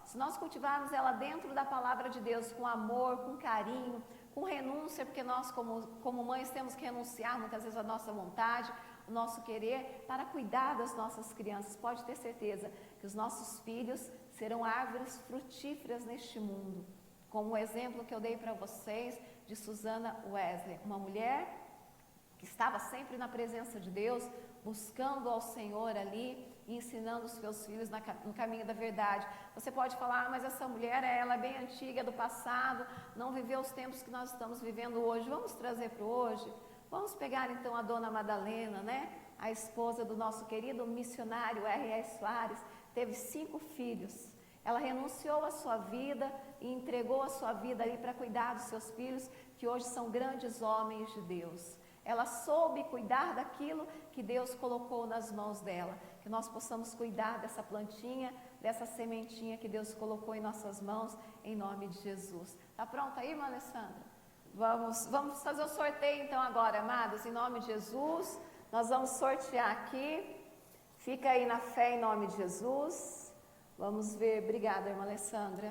Se nós cultivarmos ela dentro da palavra de Deus, com amor, com carinho, com renúncia, porque nós como mães temos que renunciar muitas vezes a nossa vontade, o nosso querer, para cuidar das nossas crianças. Pode ter certeza que os nossos filhos serão árvores frutíferas neste mundo. Como o exemplo que eu dei para vocês de Susana Wesley, uma mulher que estava sempre na presença de Deus, buscando ao Senhor ali e ensinando os seus filhos no caminho da verdade. Você pode falar, mas essa mulher, ela é bem antiga, é do passado, não viveu os tempos que nós estamos vivendo hoje. Vamos trazer para hoje? Vamos pegar então a dona Madalena, né? A esposa do nosso querido missionário R.S. Soares, teve 5 filhos. Ela renunciou à sua vida e entregou a sua vida ali para cuidar dos seus filhos, que hoje são grandes homens de Deus. ela soube cuidar daquilo que Deus colocou nas mãos dela. Que nós possamos cuidar dessa plantinha, dessa sementinha que Deus colocou em nossas mãos, em nome de Jesus. Tá pronta aí, irmã Alessandra? Vamos fazer o sorteio então agora, amados, em nome de Jesus. Nós vamos sortear aqui. Fica aí na fé em nome de Jesus. Vamos ver, obrigada, irmã Alessandra.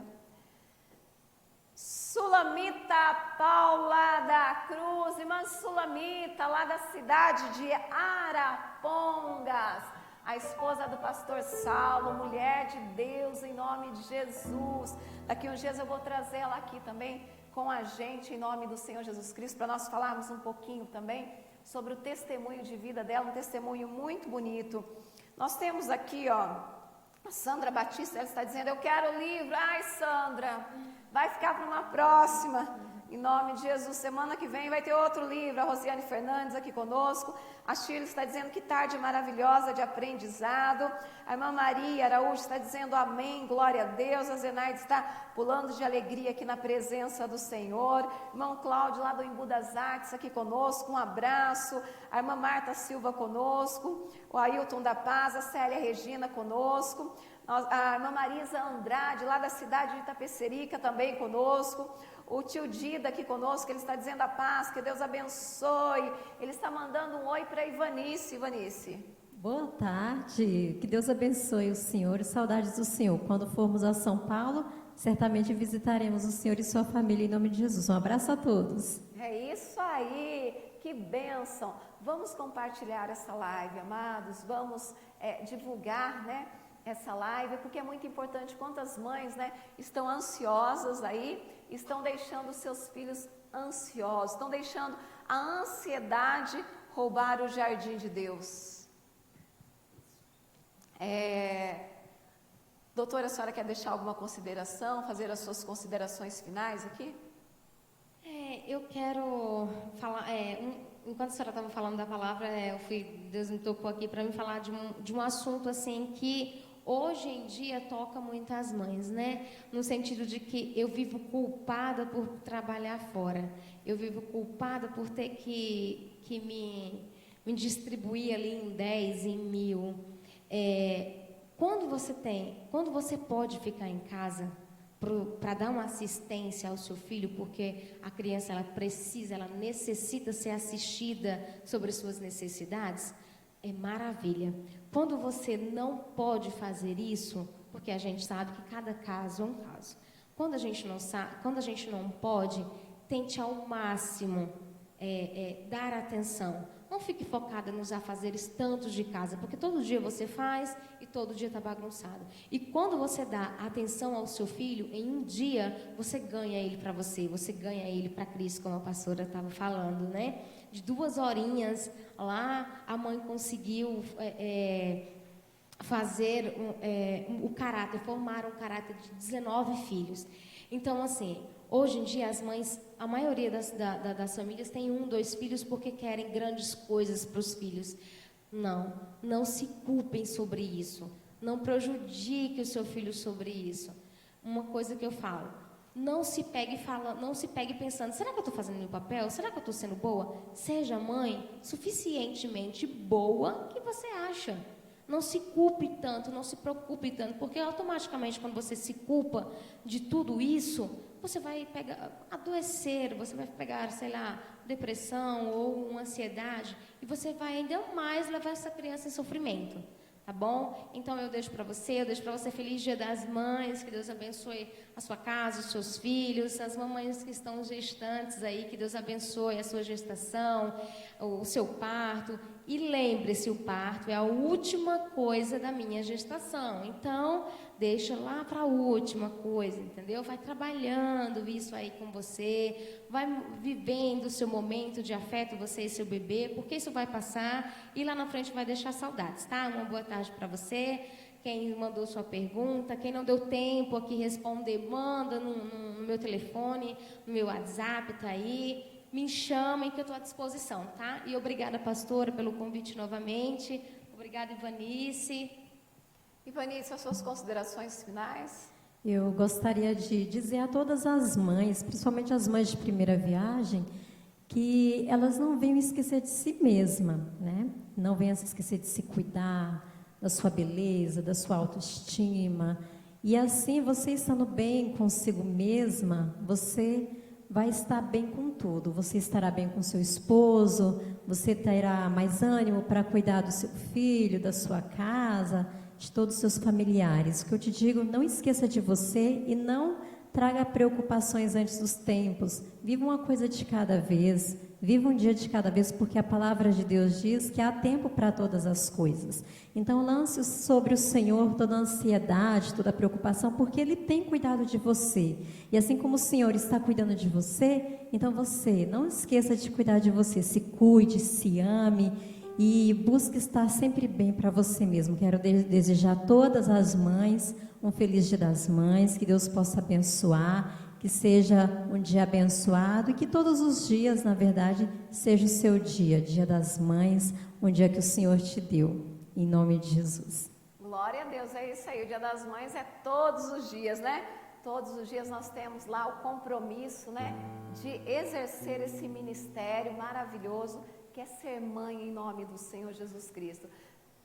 Sulamita Paula da Cruz, irmã Sulamita, lá da cidade de Arapongas, a esposa do pastor Saulo, mulher de Deus, em nome de Jesus. Daqui uns dias eu vou trazer ela aqui também com a gente, em nome do Senhor Jesus Cristo, para nós falarmos um pouquinho também sobre o testemunho de vida dela, um testemunho muito bonito. Nós temos aqui, ó, a Sandra Batista, ela está dizendo, eu quero o livro. Ai, Sandra, vai ficar para uma próxima, em nome de Jesus. Semana que vem vai ter outro livro. A Rosiane Fernandes aqui conosco. A Shirley está dizendo que tarde maravilhosa de aprendizado. A irmã Maria Araújo está dizendo amém, glória a Deus. A Zenaide está pulando de alegria aqui na presença do Senhor. Irmão Cláudio lá do Embu das Artes aqui conosco, um abraço. A irmã Marta Silva conosco. O Ailton da Paz, a Célia Regina conosco. A irmã Marisa Andrade, lá da cidade de Itapecerica, também conosco. O tio Dida aqui conosco, ele está dizendo a paz, que Deus abençoe. Ele está mandando um oi para Ivanice. Ivanice. Boa tarde, que Deus abençoe o senhor e saudades do senhor. Quando formos a São Paulo, certamente visitaremos o senhor e sua família em nome de Jesus. Um abraço a todos. É isso aí, que bênção. Vamos compartilhar essa live, amados, vamos divulgar, né? Essa live, porque é muito importante. Quantas mães, né, estão ansiosas aí, estão deixando seus filhos ansiosos, estão deixando a ansiedade roubar o jardim de Deus. Doutora, a senhora quer deixar alguma consideração, fazer as suas considerações finais aqui? Eu quero falar, enquanto a senhora estava falando da palavra, Deus me tocou aqui para me falar de um assunto assim que hoje em dia toca muitas mães, né? No sentido de que eu vivo culpada por trabalhar fora. Eu vivo culpada por ter que me distribuir ali em 10, em 1000. Quando você pode ficar em casa para dar uma assistência ao seu filho, porque a criança ela necessita ser assistida sobre suas necessidades, é maravilha. Quando você não pode fazer isso, porque a gente sabe que cada caso é um caso. Quando a gente não pode, tente ao máximo dar atenção. Não fique focada nos afazeres tantos de casa, porque todo dia você faz e todo dia está bagunçado. E quando você dá atenção ao seu filho, em um dia você ganha ele para você ganha ele para Cristo, como a pastora estava falando, né? De 2 horinhas lá, a mãe conseguiu fazer o caráter, formar um caráter de 19 filhos. Então, assim, hoje em dia as mães, a maioria das famílias tem 1, 2 filhos porque querem grandes coisas para os filhos. Não se culpem sobre isso. Não prejudique o seu filho sobre isso. Uma coisa que eu falo, não se pegue pensando, será que eu estou fazendo meu papel? Será que eu estou sendo boa? Seja mãe suficientemente boa que você acha. Não se culpe tanto, não se preocupe tanto, porque automaticamente quando você se culpa de tudo isso, você vai adoecer, você vai pegar, sei lá, depressão ou uma ansiedade, e você vai ainda mais levar essa criança em sofrimento, tá bom? Então eu deixo para você feliz Dia das Mães, que Deus abençoe a sua casa, os seus filhos, as mamães que estão gestantes aí, que Deus abençoe a sua gestação, o seu parto. E lembre-se, o parto é a última coisa da minha gestação. Então, deixa lá para a última coisa, entendeu? Vai trabalhando isso aí com você, vai vivendo o seu momento de afeto, você e seu bebê, porque isso vai passar e lá na frente vai deixar saudades, tá? Uma boa tarde para você. Quem mandou sua pergunta, quem não deu tempo aqui responder, manda no meu telefone, no meu WhatsApp, tá aí. Me chamem que eu estou à disposição, tá? E obrigada, pastora, pelo convite novamente. Obrigada, Ivanice. Ivanice, as suas considerações finais? Eu gostaria de dizer a todas as mães, principalmente as mães de primeira viagem, que elas não venham esquecer de si mesma, né? Não venham se esquecer de se cuidar, da sua beleza, da sua autoestima. E assim, você estando bem consigo mesma, você vai estar bem com tudo. Você estará bem com seu esposo, você terá mais ânimo para cuidar do seu filho, da sua casa, de todos os seus familiares. O que eu te digo, não esqueça de você e não traga preocupações antes dos tempos. Viva uma coisa de cada vez, viva um dia de cada vez, porque a palavra de Deus diz que há tempo para todas as coisas. Então lance sobre o Senhor toda a ansiedade, toda a preocupação, porque Ele tem cuidado de você. E assim como o Senhor está cuidando de você, então você não esqueça de cuidar de você. Se cuide, se ame e busque estar sempre bem para você mesmo. Quero desejar a todas as mães um feliz Dia das Mães, que Deus possa abençoar, que seja um dia abençoado e que todos os dias, na verdade, seja o seu dia, Dia das Mães, um dia que o Senhor te deu, em nome de Jesus. Glória a Deus, é isso aí, o Dia das Mães é todos os dias, né? Todos os dias nós temos lá o compromisso, né, de exercer esse ministério maravilhoso que é ser mãe em nome do Senhor Jesus Cristo.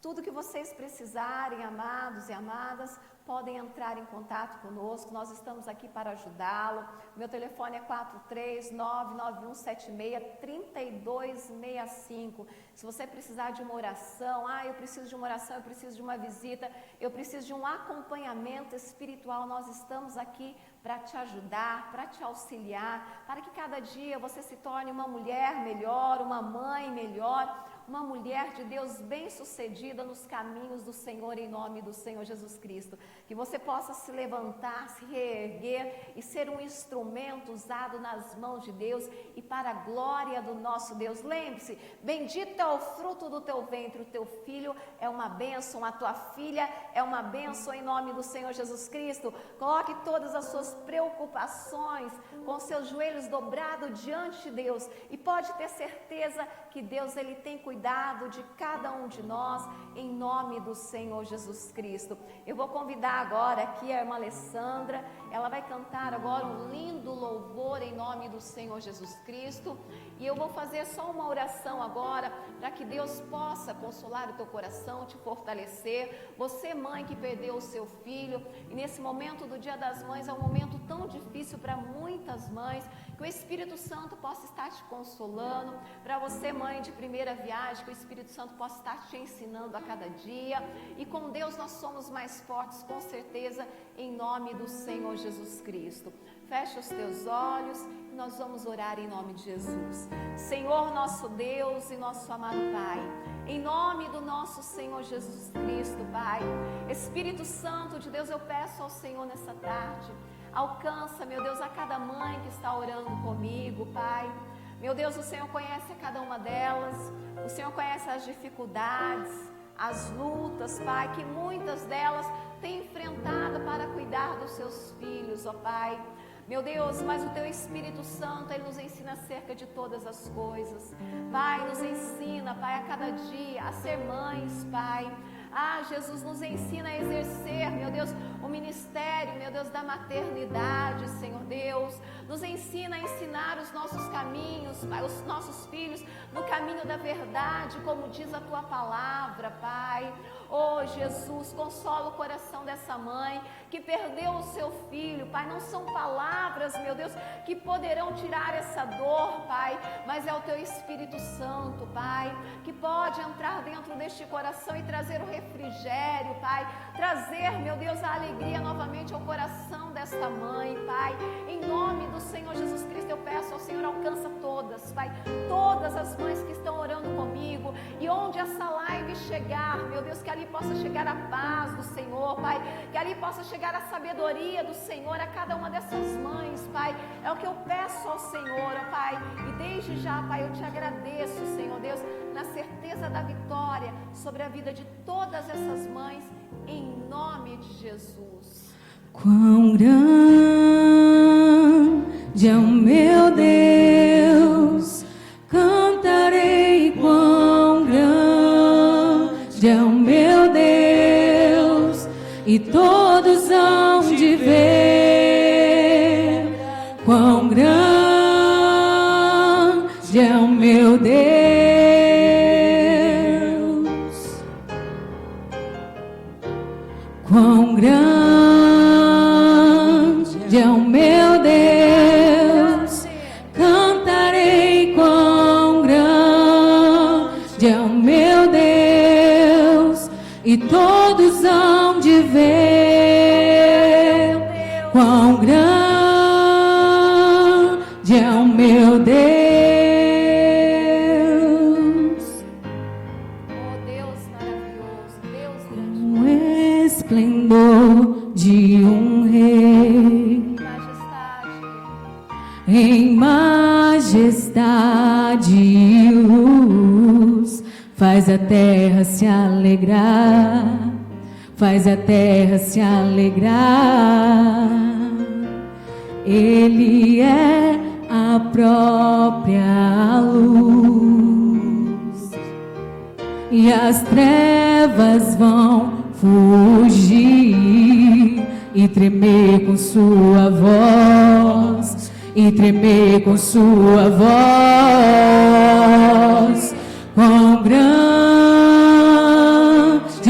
Tudo que vocês precisarem, amados e amadas, podem entrar em contato conosco, nós estamos aqui para ajudá-lo. Meu telefone é 43991763265. Se você precisar de uma oração, eu preciso de uma oração, eu preciso de uma visita, eu preciso de um acompanhamento espiritual, nós estamos aqui para te ajudar, para te auxiliar, para que cada dia você se torne uma mulher melhor, uma mãe melhor, uma mulher de Deus bem-sucedida nos caminhos do Senhor, em nome do Senhor Jesus Cristo. Que você possa se levantar, se reerguer e ser um instrumento usado nas mãos de Deus e para a glória do nosso Deus. Lembre-se, bendito é o fruto do teu ventre, o teu filho é uma bênção, a tua filha é uma bênção em nome do Senhor Jesus Cristo. Coloque todas as suas preocupações com seus joelhos dobrados diante de Deus e pode ter certeza que Deus, Ele tem cuidado de cada um de nós, em nome do Senhor Jesus Cristo. Eu vou convidar agora aqui a irmã Alessandra, ela vai cantar agora um lindo louvor em nome do Senhor Jesus Cristo, e eu vou fazer só uma oração agora, para que Deus possa consolar o teu coração, te fortalecer. Você, mãe que perdeu o seu filho, e nesse momento do Dia das Mães, é um momento tão difícil para muitas mães, que o Espírito Santo possa estar te consolando. Para você, mãe de primeira viagem, que o Espírito Santo possa estar te ensinando a cada dia, e com Deus nós somos mais fortes, com certeza, em nome do Senhor Jesus Cristo. Fecha os teus olhos e nós vamos orar em nome de Jesus. Senhor nosso Deus e nosso amado Pai, em nome do nosso Senhor Jesus Cristo, Pai, Espírito Santo de Deus, eu peço ao Senhor nessa tarde, alcança, meu Deus, a cada mãe que está orando comigo, Pai. Meu Deus, o Senhor conhece a cada uma delas, o Senhor conhece as dificuldades, as lutas, Pai, que muitas delas têm enfrentado para cuidar dos seus filhos, ó Pai. Meu Deus, mas o Teu Espírito Santo, Ele nos ensina acerca de todas as coisas. Pai, nos ensina, Pai, a cada dia a ser mães, Pai. Jesus, nos ensina a exercer, meu Deus, o ministério, meu Deus, da maternidade, Senhor Deus. Nos ensina a ensinar os nossos caminhos, Pai, os nossos filhos no caminho da verdade, como diz a Tua palavra, Pai. Oh, Jesus, consola o coração dessa mãe que perdeu o seu filho, Pai. Não são palavras, meu Deus, que poderão tirar essa dor, Pai, mas é o Teu Espírito Santo, Pai, que pode entrar dentro deste coração e trazer o refrigério, Pai, trazer, meu Deus, a alegria novamente ao coração desta mãe, Pai. Em nome do Senhor Jesus Cristo, eu peço ao Senhor, alcança todas, Pai, todas as mães que estão orando comigo, e onde essa live chegar, meu Deus, que ali possa chegar a paz do Senhor, Pai, que ali possa chegar a sabedoria do Senhor a cada uma dessas mães, Pai. É o que eu peço ao Senhor, ó Pai, e desde já, Pai, eu te agradeço, Senhor Deus, na certeza da vitória sobre a vida de todas essas mães, em nome de Jesus. Quão grande é o meu Deus, cantarei, quão grande é o meu Deus, e todos hão de ver quão grande grande é o meu Deus, cantarei quão grande é o meu Deus, e todos hão de ver quão grande é o meu Deus. Esplendor de um rei, em majestade e luz, faz a terra se alegrar, faz a terra se alegrar. Ele é a própria luz, e as trevas vão fugir e tremer com sua voz, e tremer com sua voz. Quão grande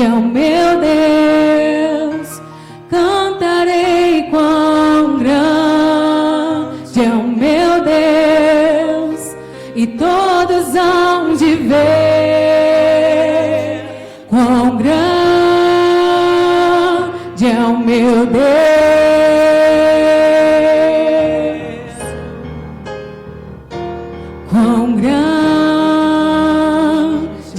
é o meu Deus, cantarei quão grande é o meu Deus, e todos hão de ver quão grande é o meu Deus. Quão grande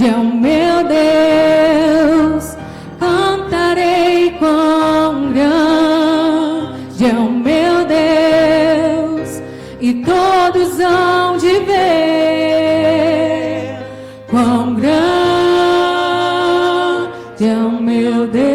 é o meu Deus, cantarei quão grande é o meu Deus, e todos hão de ver quão grande é o meu Deus.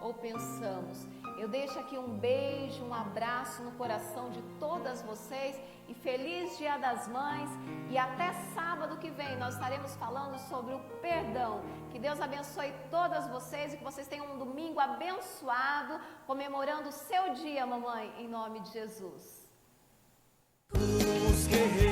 Ou pensamos. Eu deixo aqui um beijo, um abraço no coração de todas vocês e feliz Dia das Mães, e até sábado que vem nós estaremos falando sobre o perdão. Que Deus abençoe todas vocês e que vocês tenham um domingo abençoado, comemorando o seu dia, mamãe, em nome de Jesus. Os guerreiros